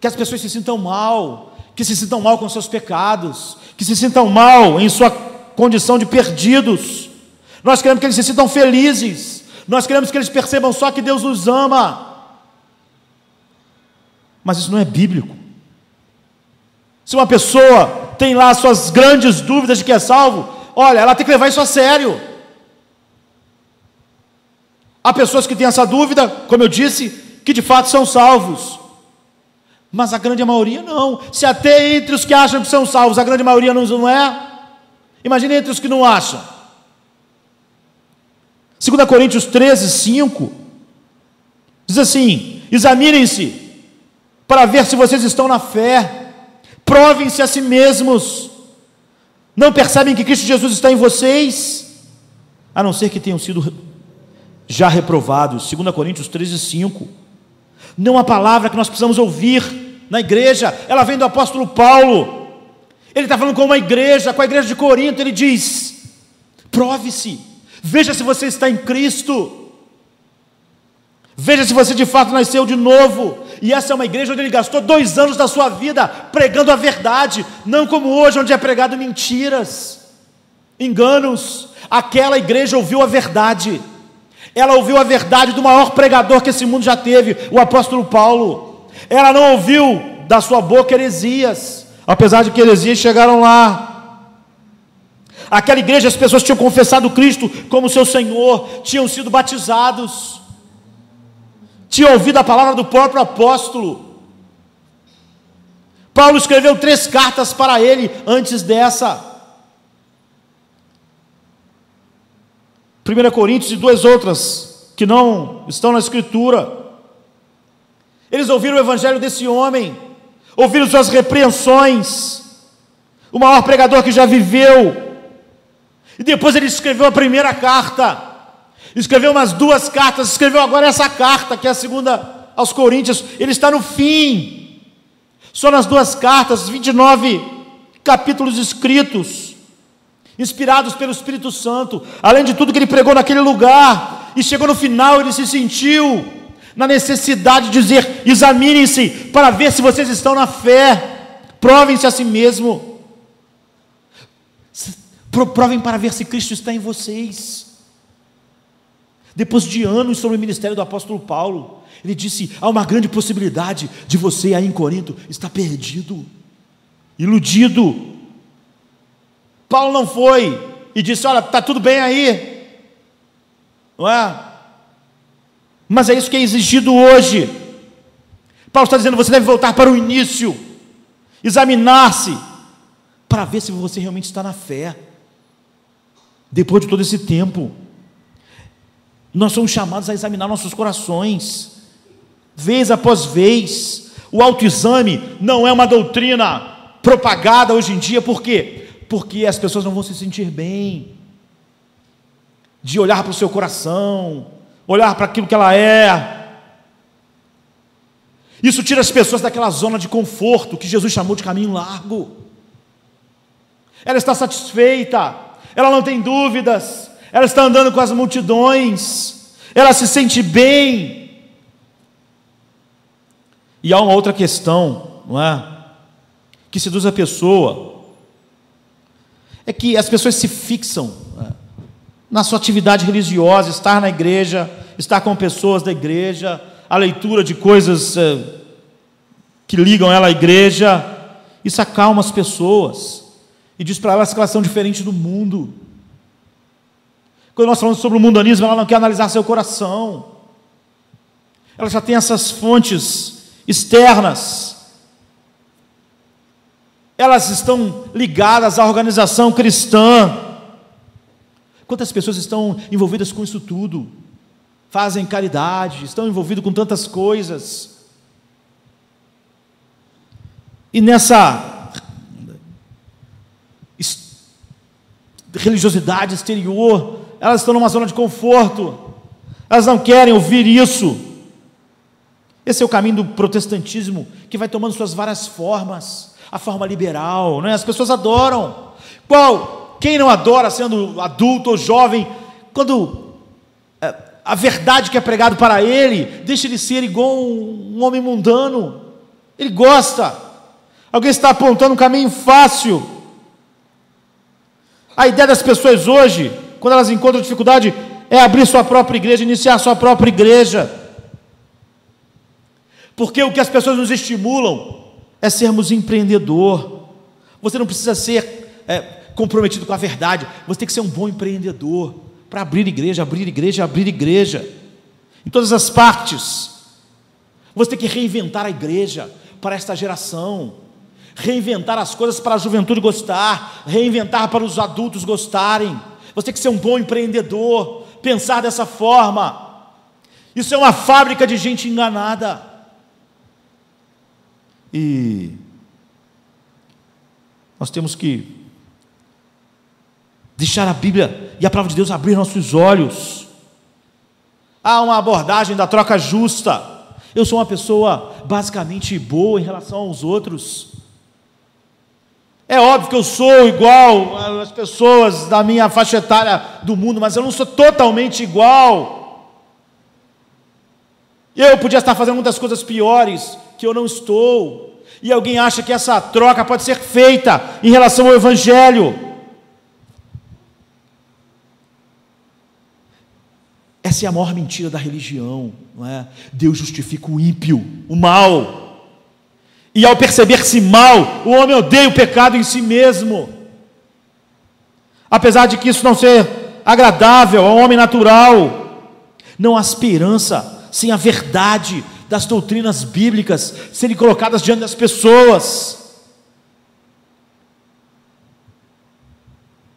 que as pessoas se sintam mal, que se sintam mal com seus pecados, que se sintam mal em sua condição de perdidos. Nós queremos que eles se sintam felizes, nós queremos que eles percebam só que Deus os ama. Mas isso não é bíblico. Se uma pessoa tem lá suas grandes dúvidas de que é salvo, olha, ela tem que levar isso a sério. Há pessoas que têm essa dúvida, como eu disse, que de fato são salvos, mas a grande maioria não. Se até entre os que acham que são salvos, a grande maioria não é, imagine entre os que não acham. 2 Coríntios 13, 5 diz assim: examinem-se para ver se vocês estão na fé, provem-se a si mesmos, não percebem que Cristo Jesus está em vocês, a não ser que tenham sido já reprovados. 2 Coríntios 13, 5. Não há palavra que nós precisamos ouvir na igreja, ela vem do apóstolo Paulo. Ele está falando com a igreja de Corinto. Ele diz: prove-se, veja se você está em Cristo, veja se você de fato nasceu de novo. E essa é uma igreja onde ele gastou 2 anos da sua vida pregando a verdade, não como hoje, onde é pregado mentiras, enganos. Aquela igreja ouviu a verdade, ela ouviu a verdade do maior pregador que esse mundo já teve, o apóstolo Paulo. Ela não ouviu da sua boca heresias. apesar de que heresias chegaram lá. Aquela igreja, as pessoas tinham confessado Cristo como seu Senhor, tinham sido batizados, tinham ouvido a palavra do próprio apóstolo. Paulo escreveu 3 cartas para ele antes dessa. 1 Coríntios e 2 outras que não estão na Escritura. Eles ouviram o evangelho desse homem, ouviram suas repreensões, o maior pregador que já viveu. E depois ele escreveu a primeira carta, escreveu umas 2 cartas, escreveu agora essa carta, que é a segunda aos Coríntios. Ele está no fim, só nas 2 cartas, 29 capítulos escritos, inspirados pelo Espírito Santo, além de tudo que ele pregou naquele lugar. E chegou no final, ele se sentiu na necessidade de dizer: examinem-se para ver se vocês estão na fé, provem-se a si mesmo, provem para ver se Cristo está em vocês. Depois de anos sobre o ministério do apóstolo Paulo, ele disse: há uma grande possibilidade de você aí em Corinto estar perdido, iludido. Paulo não foi e disse: olha, está tudo bem aí, não é? Mas é isso que é exigido hoje. Paulo está dizendo: você deve voltar para o início, examinar-se, para ver se você realmente está na fé. Depois de todo esse tempo, nós somos chamados a examinar nossos corações, vez após vez. O autoexame não é uma doutrina propagada hoje em dia. Por quê? Porque as pessoas não vão se sentir bem de olhar para o seu coração, olhar para aquilo que ela é. Isso tira as pessoas daquela zona de conforto que Jesus chamou de caminho largo. Ela está satisfeita, ela não tem dúvidas, ela está andando com as multidões, ela se sente bem. E há uma outra questão, não é? Que seduz a pessoa, é que as pessoas se fixam na sua atividade religiosa, estar na igreja, estar com pessoas da igreja, a leitura de coisas que ligam ela à igreja. Isso acalma as pessoas e diz para elas que elas são diferentes do mundo. Quando nós falamos sobre o mundanismo, ela não quer analisar seu coração, ela já tem essas fontes externas, elas estão ligadas à organização cristã. Quantas pessoas estão envolvidas com isso tudo? Fazem caridade, estão envolvidos com tantas coisas, e nessa religiosidade exterior, elas estão numa zona de conforto, elas não querem ouvir isso. Esse é o caminho do protestantismo, que vai tomando suas várias formas. A forma liberal, não é? As pessoas adoram. Quem não adora, sendo adulto ou jovem, quando a verdade que é pregado para ele deixa ele ser igual um homem mundano? Ele gosta. Alguém está apontando um caminho fácil. A ideia das pessoas hoje, quando elas encontram dificuldade, é abrir sua própria igreja, iniciar sua própria igreja, porque o que as pessoas nos estimulam é sermos empreendedor. Você não precisa ser comprometido com a verdade, você tem que ser um bom empreendedor, para abrir igreja, abrir igreja, abrir igreja, em todas as partes. Você tem que reinventar a igreja para esta geração, reinventar as coisas para a juventude gostar, reinventar para os adultos gostarem. Você tem que ser um bom empreendedor, pensar dessa forma. Isso é uma fábrica de gente enganada. E nós temos que deixar a Bíblia e a palavra de Deus abrir nossos olhos. Há uma abordagem da troca justa. Eu sou uma pessoa basicamente boa em relação aos outros. É óbvio que eu sou igual às pessoas da minha faixa etária do mundo, mas eu não sou totalmente igual. Eu podia estar fazendo muitas coisas piores que eu não estou. E alguém acha que essa troca pode ser feita em relação ao Evangelho. Essa é a maior mentira da religião, não é? Deus justifica o ímpio, o mal. E ao perceber-se mal, o homem odeia o pecado em si mesmo. Apesar de que isso não ser agradável ao homem natural, não há esperança sem a verdade das doutrinas bíblicas serem colocadas diante das pessoas.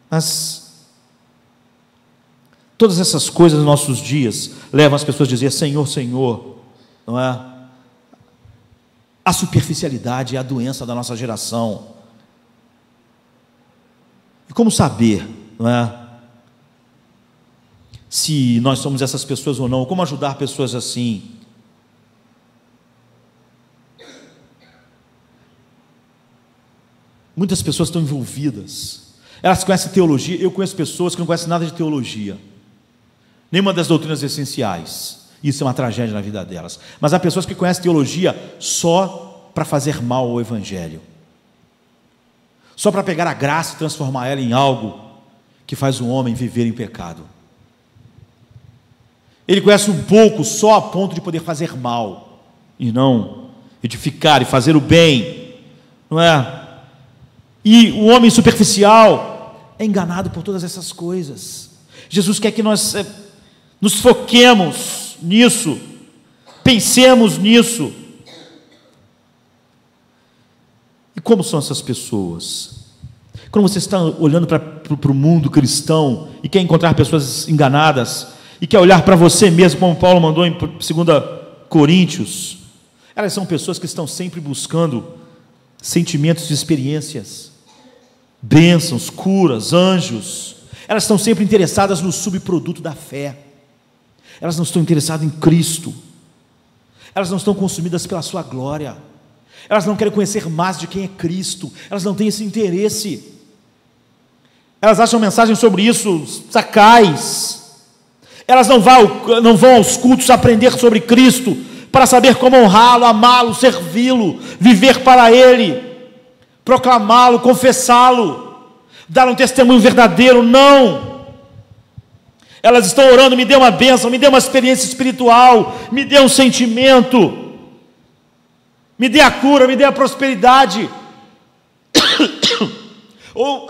Mas todas essas coisas nos nossos dias levam as pessoas a dizer: Senhor, Senhor, não é? A superficialidade é a doença da nossa geração. E como saber, não é, se nós somos essas pessoas ou não? Como ajudar pessoas assim? Muitas pessoas estão envolvidas, elas conhecem teologia. Eu conheço pessoas que não conhecem nada de teologia, nenhuma das doutrinas essenciais. Isso é uma tragédia na vida delas. Mas há pessoas que conhecem teologia só para fazer mal ao Evangelho, só para pegar a graça e transformar ela em algo que faz o homem viver em pecado. Ele conhece um pouco só a ponto de poder fazer mal, e não edificar e fazer o bem, não é? E o homem superficial é enganado por todas essas coisas. Jesus quer que nós nos foquemos nisso, pensemos nisso. E como são essas pessoas? Quando você está olhando para o mundo cristão e quer encontrar pessoas enganadas, e quer olhar para você mesmo, como Paulo mandou em 2 Coríntios, elas são pessoas que estão sempre buscando sentimentos e experiências, bênçãos, curas, anjos. Elas estão sempre interessadas no subproduto da fé. Elas não estão interessadas em Cristo. Elas não estão consumidas pela sua glória. Elas não querem conhecer mais de quem é Cristo. Elas não têm esse interesse. Elas acham mensagens sobre isso sacais. Elas não vão aos cultos aprender sobre Cristo para saber como honrá-lo, amá-lo, servi-lo, viver para Ele, proclamá-lo, confessá-lo, dar um testemunho verdadeiro. Não! Elas estão orando: me dê uma bênção, me dê uma experiência espiritual, me dê um sentimento, me dê a cura, me dê a prosperidade, ou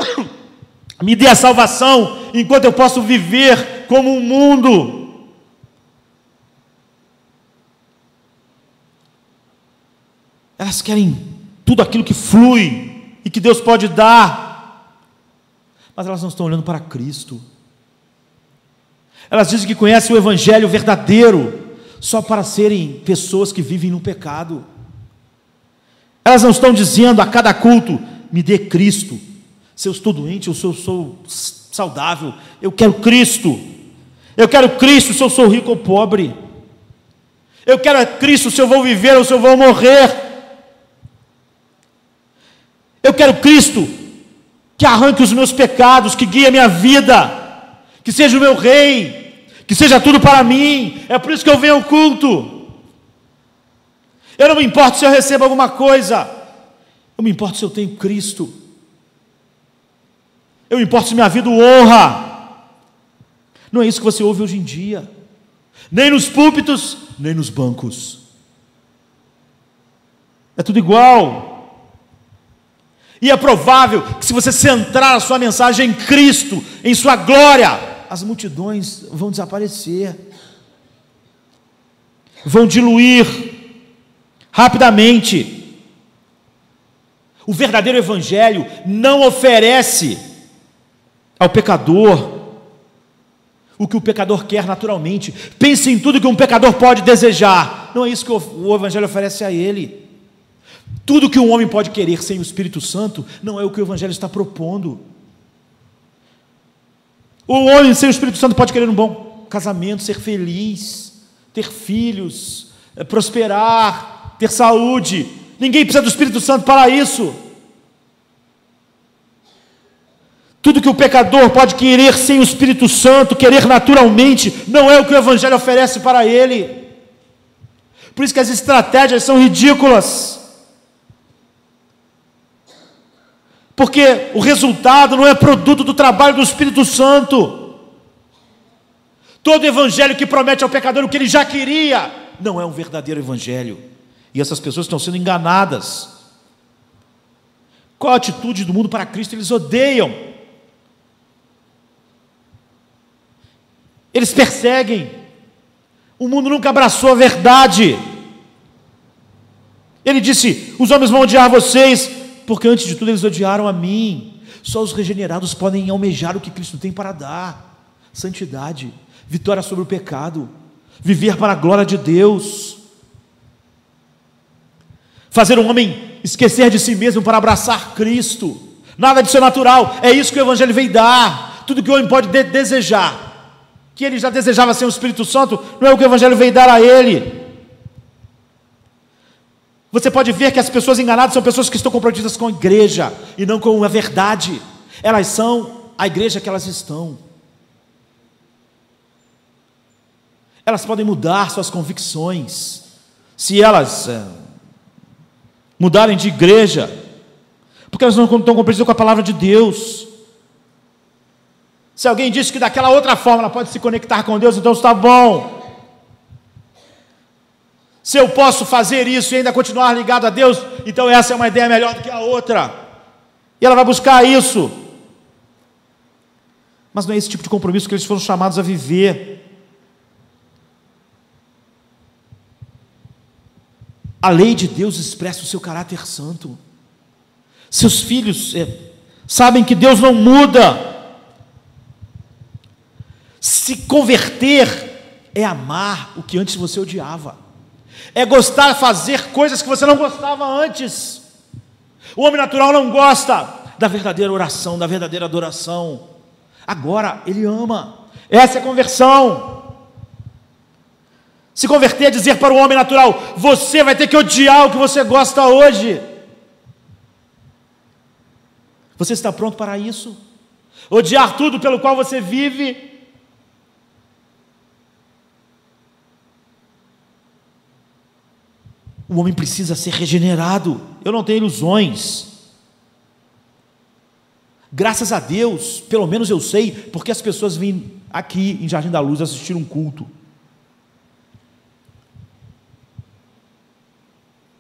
me dê a salvação, enquanto eu posso viver como um mundo. Elas querem tudo aquilo que flui e que Deus pode dar, mas elas não estão olhando para Cristo. Elas dizem que conhecem o Evangelho verdadeiro só para serem pessoas que vivem no pecado. Elas não estão dizendo a cada culto: me dê Cristo, se eu estou doente ou se eu sou saudável, eu quero Cristo. Eu quero Cristo se eu sou rico ou pobre. Eu quero Cristo se eu vou viver ou se eu vou morrer. Eu quero Cristo que arranque os meus pecados, que guie a minha vida, que seja o meu rei, que seja tudo para mim. É por isso que eu venho ao culto. Eu não me importo se eu recebo alguma coisa, eu me importo se eu tenho Cristo. Eu me importo se minha vida o honra. Não é isso que você ouve hoje em dia, nem nos púlpitos, nem nos bancos. É tudo igual. E é provável que, se você centrar a sua mensagem em Cristo, em sua glória, as multidões vão desaparecer, vão diluir rapidamente. O verdadeiro Evangelho não oferece ao pecador o que o pecador quer naturalmente. Pense em tudo que um pecador pode desejar. Não é isso que o Evangelho oferece a ele. Tudo que um homem pode querer sem o Espírito Santo não é o que o Evangelho está propondo. O homem sem o Espírito Santo pode querer um bom casamento, ser feliz, ter filhos, prosperar, ter saúde. Ninguém precisa do Espírito Santo para isso. Tudo que o pecador pode querer sem o Espírito Santo, querer naturalmente, não é o que o Evangelho oferece para ele. Por isso que as estratégias são ridículas, porque o resultado não é produto do trabalho do Espírito Santo. Todo evangelho que promete ao pecador o que ele já queria não é um verdadeiro evangelho, e essas pessoas estão sendo enganadas. Qual a atitude do mundo para Cristo? Eles odeiam, eles perseguem. O mundo nunca abraçou a verdade. Ele disse: os homens vão odiar vocês, porque antes de tudo eles odiaram a mim. Só os regenerados podem almejar o que Cristo tem para dar: santidade, vitória sobre o pecado, viver para a glória de Deus, fazer um homem esquecer de si mesmo para abraçar Cristo. Nada disso é natural, é isso que o Evangelho veio dar. Tudo que o homem pode desejar, que ele já desejava sem o Espírito Santo, não é o que o Evangelho veio dar a ele. Você pode ver que as pessoas enganadas são pessoas que estão comprometidas com a igreja e não com a verdade. Elas são a igreja que elas estão. Elas podem mudar suas convicções, se elas mudarem de igreja, porque elas não estão comprometidas com a palavra de Deus. Se alguém diz que daquela outra forma ela pode se conectar com Deus, então está bom. Se eu posso fazer isso e ainda continuar ligado a Deus, então essa é uma ideia melhor do que a outra, e ela vai buscar isso. Mas não é esse tipo de compromisso que eles foram chamados a viver. A lei de Deus expressa o seu caráter santo. Seus filhos sabem que Deus não muda. Se converter é amar o que antes você odiava, é gostar de fazer coisas que você não gostava antes. O homem natural não gosta da verdadeira oração, da verdadeira adoração. Agora ele ama. Essa é a conversão. Se converter é dizer para o homem natural: você vai ter que odiar o que você gosta hoje. Você está pronto para isso? Odiar tudo pelo qual você vive? O homem precisa ser regenerado. Eu não tenho ilusões. Graças a Deus, pelo menos eu sei, porque as pessoas vêm aqui em Jardim da Luz assistir um culto.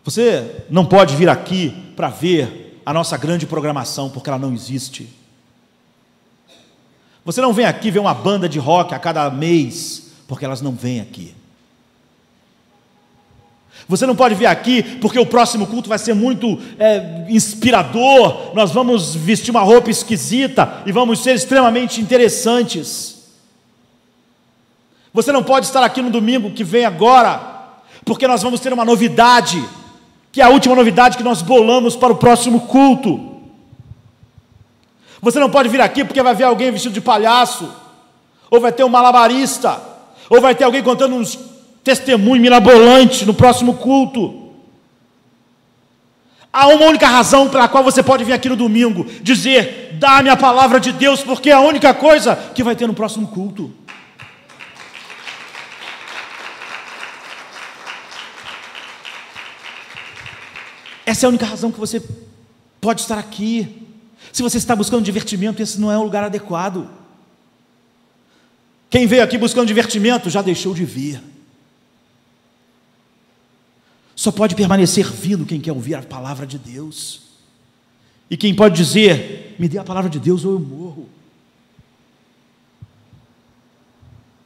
Você não pode vir aqui para ver a nossa grande programação, porque ela não existe. Você não vem aqui ver uma banda de rock a cada mês, porque elas não vêm aqui. Você não pode vir aqui porque o próximo culto vai ser muito inspirador, nós vamos vestir uma roupa esquisita e vamos ser extremamente interessantes. Você não pode estar aqui no domingo que vem agora, porque nós vamos ter uma novidade, que é a última novidade que nós bolamos para o próximo culto. Você não pode vir aqui porque vai ver alguém vestido de palhaço, ou vai ter um malabarista, ou vai ter alguém contando uns testemunho mirabolante no próximo culto. Há uma única razão pela qual você pode vir aqui no domingo, dizer: dá-me a palavra de Deus, porque é a única coisa que vai ter no próximo culto. Essa é a única razão que você pode estar aqui. Se você está buscando divertimento, esse não é o lugar adequado. Quem veio aqui buscando divertimento já deixou de vir. Só pode permanecer vindo quem quer ouvir a palavra de Deus. E quem pode dizer: me dê a palavra de Deus ou eu morro.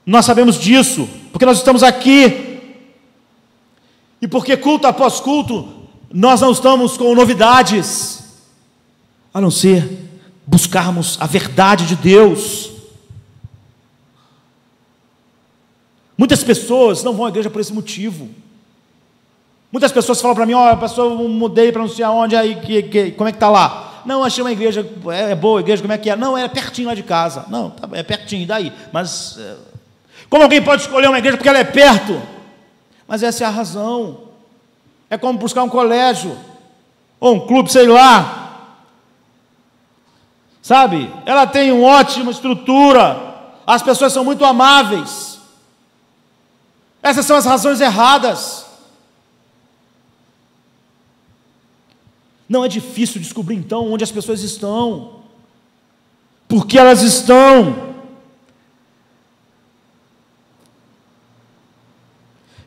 Nós sabemos disso, porque nós estamos aqui. E porque culto após culto, nós não estamos com novidades, a não ser buscarmos a verdade de Deus. Muitas pessoas não vão à igreja por esse motivo. Muitas pessoas falam para mim: ó, pastor, eu mudei para não sei aonde, aí, como é que está lá? Não, achei uma igreja, é boa a igreja, como é que é? Não, é pertinho lá de casa. Não, é pertinho, daí. Mas, como alguém pode escolher uma igreja porque ela é perto? Mas essa é a razão. É como buscar um colégio, ou um clube, sei lá. Sabe? Ela tem uma ótima estrutura, as pessoas são muito amáveis. Essas são as razões erradas. Não é difícil descobrir então onde as pessoas estão, porque elas estão.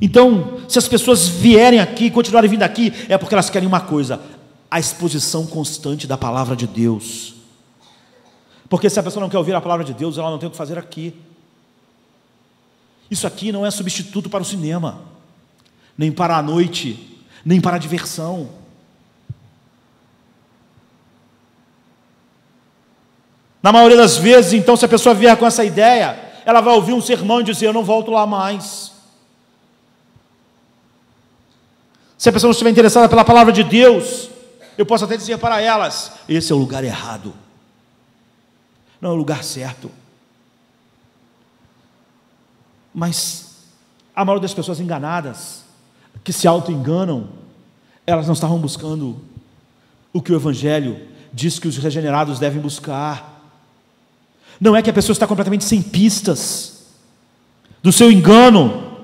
Então, se as pessoas vierem aqui, continuarem vindo aqui, é porque elas querem uma coisa: a exposição constante da palavra de Deus. Porque se a pessoa não quer ouvir a palavra de Deus, ela não tem o que fazer aqui. Isso aqui não é substituto para o cinema, nem para a noite, nem para a diversão. Na maioria das vezes, então, se a pessoa vier com essa ideia, ela vai ouvir um sermão e dizer: eu não volto lá mais. Se a pessoa não estiver interessada pela palavra de Deus, eu posso até dizer para elas: esse é o lugar errado, não é o lugar certo. Mas a maioria das pessoas enganadas, que se auto-enganam, elas não estavam buscando o que o Evangelho diz que os regenerados devem buscar. Não é que a pessoa está completamente sem pistas do seu engano.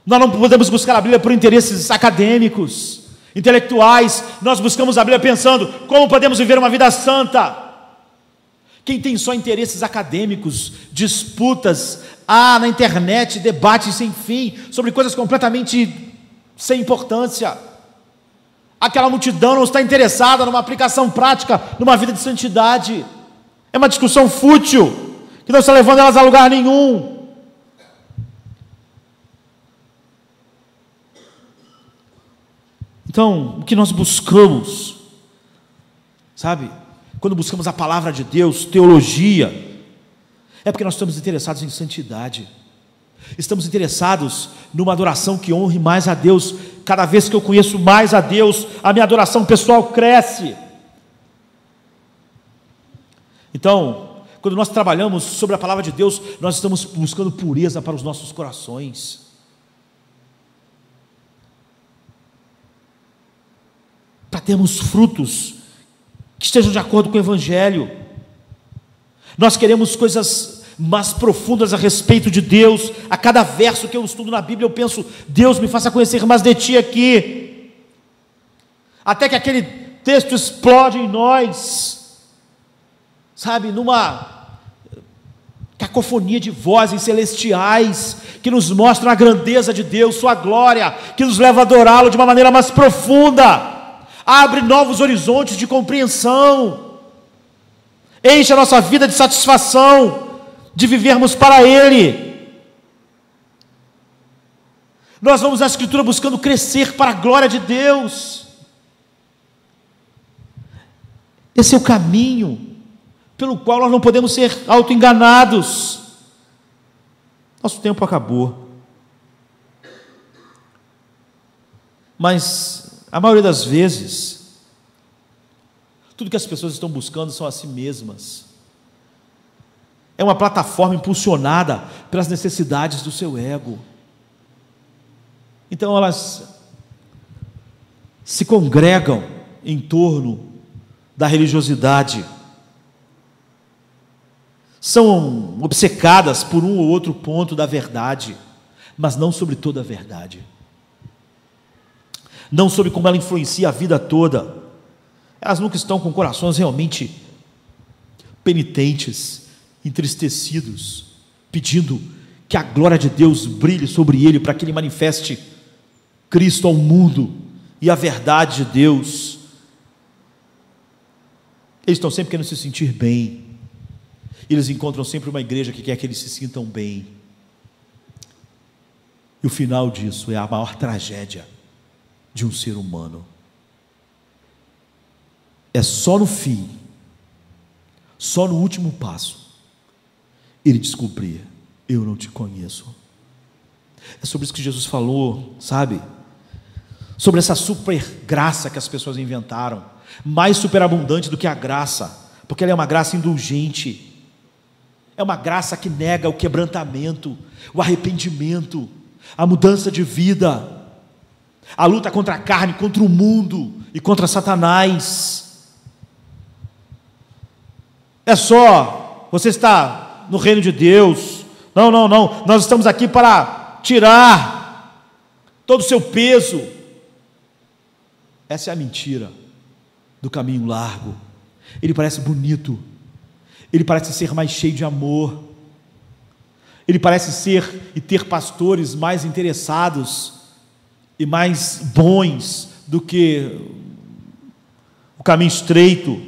Nós não podemos buscar a Bíblia por interesses acadêmicos, intelectuais. Nós buscamos a Bíblia pensando: como podemos viver uma vida santa? Quem tem só interesses acadêmicos, disputas, na internet, debates sem fim, sobre coisas completamente sem importância. Aquela multidão não está interessada numa aplicação prática, numa vida de santidade. É uma discussão fútil, que não está levando elas a lugar nenhum. Então, o que nós buscamos, sabe? Quando buscamos a palavra de Deus, teologia, é porque nós estamos interessados em santidade. Estamos interessados numa adoração que honre mais a Deus. Cada vez que eu conheço mais a Deus, a minha adoração pessoal cresce. Então, quando nós trabalhamos sobre a palavra de Deus, nós estamos buscando pureza para os nossos corações. Para termos frutos que estejam de acordo com o Evangelho. Nós queremos coisas mais profundas a respeito de Deus. A cada verso que eu estudo na Bíblia, eu penso: Deus, me faça conhecer mais de Ti aqui. Até que aquele texto explode em nós, sabe, numa cacofonia de vozes celestiais, que nos mostram a grandeza de Deus, Sua glória, que nos leva a adorá-lo de uma maneira mais profunda. Abre novos horizontes de compreensão, enche a nossa vida de satisfação, de vivermos para Ele. Nós vamos na Escritura buscando crescer para a glória de Deus. Esse é o caminho pelo qual nós não podemos ser auto-enganados. Nosso tempo acabou. Mas a maioria das vezes, tudo que as pessoas estão buscando são a si mesmas. É uma plataforma impulsionada pelas necessidades do seu ego. Então elas se congregam em torno da religiosidade, são obcecadas por um ou outro ponto da verdade, mas não sobre toda a verdade, não sobre como ela influencia a vida toda. Elas nunca estão com corações realmente penitentes, entristecidos, pedindo que a glória de Deus brilhe sobre ele, para que ele manifeste Cristo ao mundo e a verdade de Deus. Eles estão sempre querendo se sentir bem. Eles encontram sempre uma igreja que quer que eles se sintam bem. E o final disso é a maior tragédia de um ser humano. É só no fim, só no último passo, ele descobrir: eu não te conheço. É sobre isso que Jesus falou, sabe? Sobre essa super graça que as pessoas inventaram, mais superabundante do que a graça, porque ela é uma graça indulgente, é uma graça que nega o quebrantamento, o arrependimento, a mudança de vida, a luta contra a carne, contra o mundo e contra Satanás. É só você está no reino de Deus. Não, nós estamos aqui para tirar todo o seu peso. Essa é a mentira do caminho largo. Ele parece bonito, ele parece ser mais cheio de amor, ele parece ser e ter pastores mais interessados e mais bons do que o caminho estreito.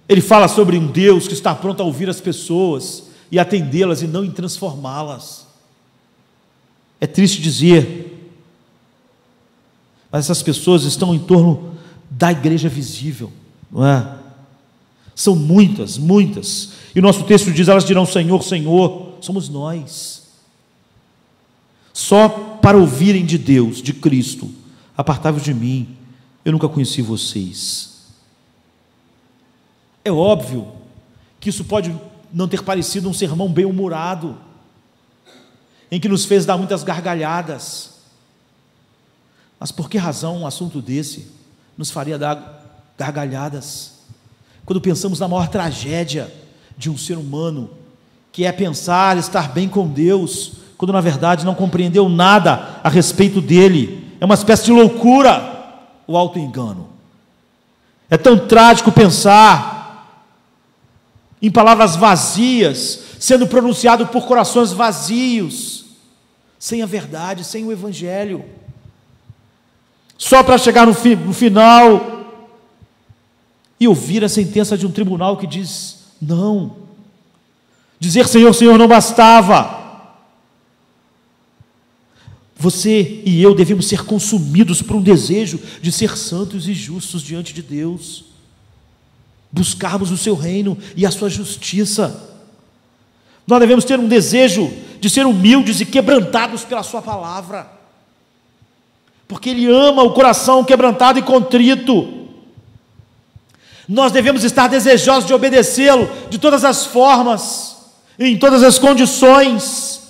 Ele fala sobre um Deus que está pronto a ouvir as pessoas e atendê-las e não em transformá-las. É triste dizer, mas essas pessoas estão em torno da igreja visível, não é? São muitas, muitas, e o nosso texto diz, elas dirão, Senhor, Senhor, somos nós. Só para ouvirem de Deus, de Cristo, apartai-vos de mim, eu nunca conheci vocês. É óbvio que isso pode não ter parecido um sermão bem-humorado, em que nos fez dar muitas gargalhadas, mas por que razão um assunto desse nos faria dar gargalhadas? Quando pensamos na maior tragédia de um ser humano, que é pensar estar bem com Deus, quando na verdade não compreendeu nada a respeito dele, é uma espécie de loucura, o auto-engano. É tão trágico pensar em palavras vazias, sendo pronunciado por corações vazios, sem a verdade, sem o Evangelho, só para chegar no final e ouvir a sentença de um tribunal que diz não. Dizer Senhor, Senhor não bastava. Você e eu devemos ser consumidos por um desejo de ser santos e justos diante de Deus, buscarmos o seu reino e a sua justiça. Nós devemos ter um desejo de ser humildes e quebrantados pela sua palavra, porque Ele ama o coração quebrantado e contrito. Nós devemos estar desejosos de obedecê-lo de todas as formas, em todas as condições.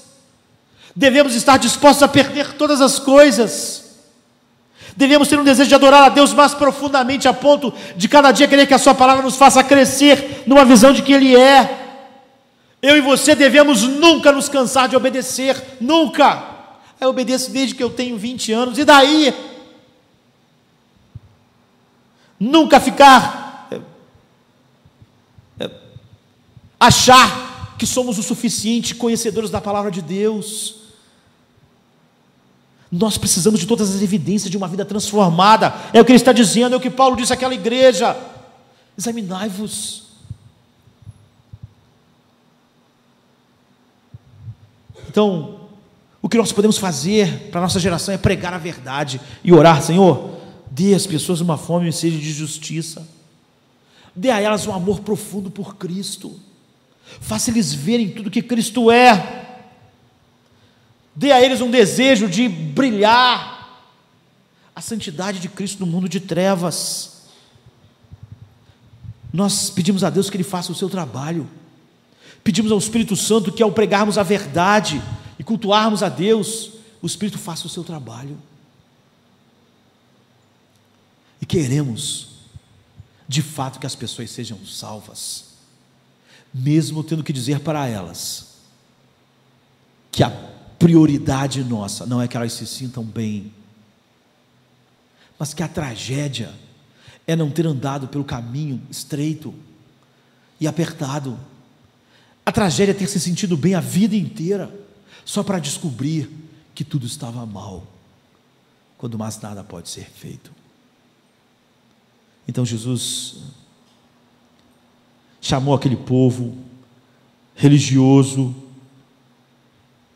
Devemos estar dispostos a perder todas as coisas. Devemos ter um desejo de adorar a Deus mais profundamente, a ponto de cada dia querer que a sua palavra nos faça crescer numa visão de que Ele é. Eu e você devemos nunca nos cansar de obedecer, nunca. Eu obedeço desde que eu tenho 20 anos, e daí? Nunca ficar, achar que somos o suficiente conhecedores da palavra de Deus. Nós precisamos de todas as evidências de uma vida transformada, é o que ele está dizendo, é o que Paulo disse àquela igreja, examinai-vos. Então, o que nós podemos fazer para a nossa geração é pregar a verdade e orar, Senhor, dê às pessoas uma fome e sede de justiça, dê a elas um amor profundo por Cristo, faça-lhes verem tudo que Cristo é, dê a eles um desejo de brilhar a santidade de Cristo no mundo de trevas. Nós pedimos a Deus que Ele faça o seu trabalho, pedimos ao Espírito Santo que ao pregarmos a verdade e cultuarmos a Deus, o Espírito faça o seu trabalho. E queremos, de fato, que as pessoas sejam salvas, mesmo tendo que dizer para elas que a prioridade nossa não é que elas se sintam bem, mas que a tragédia é não ter andado pelo caminho estreito e apertado. A tragédia é ter se sentido bem a vida inteira, só para descobrir que tudo estava mal, quando mais nada pode ser feito. Então Jesus chamou aquele povo religioso,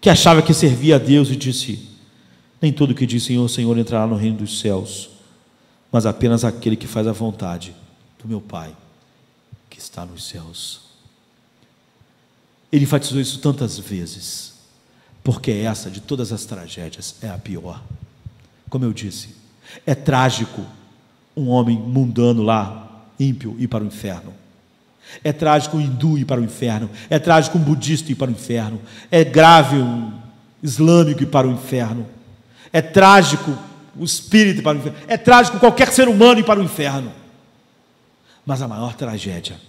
que achava que servia a Deus, e disse: nem todo que diz Senhor, Senhor entrará no reino dos céus, mas apenas aquele que faz a vontade do meu Pai que está nos céus. Ele enfatizou isso tantas vezes, porque essa de todas as tragédias é a pior. Como eu disse, é trágico um homem mundano lá, ímpio, ir para o inferno. É trágico um hindu ir para o inferno. É trágico um budista ir para o inferno. É grave um islâmico ir para o inferno. É trágico o espírito ir para o inferno. É trágico qualquer ser humano ir para o inferno. Mas a maior tragédia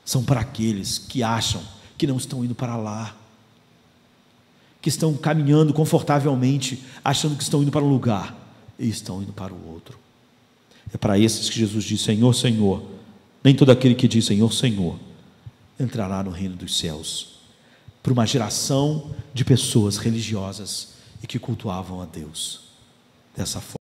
são para aqueles que acham que não estão indo para lá, que estão caminhando confortavelmente, achando que estão indo para um lugar e estão indo para o outro. É para esses que Jesus diz: Senhor, Senhor. Nem todo aquele que diz Senhor, Senhor entrará no reino dos céus. Para uma geração de pessoas religiosas e que cultuavam a Deus. dessa forma.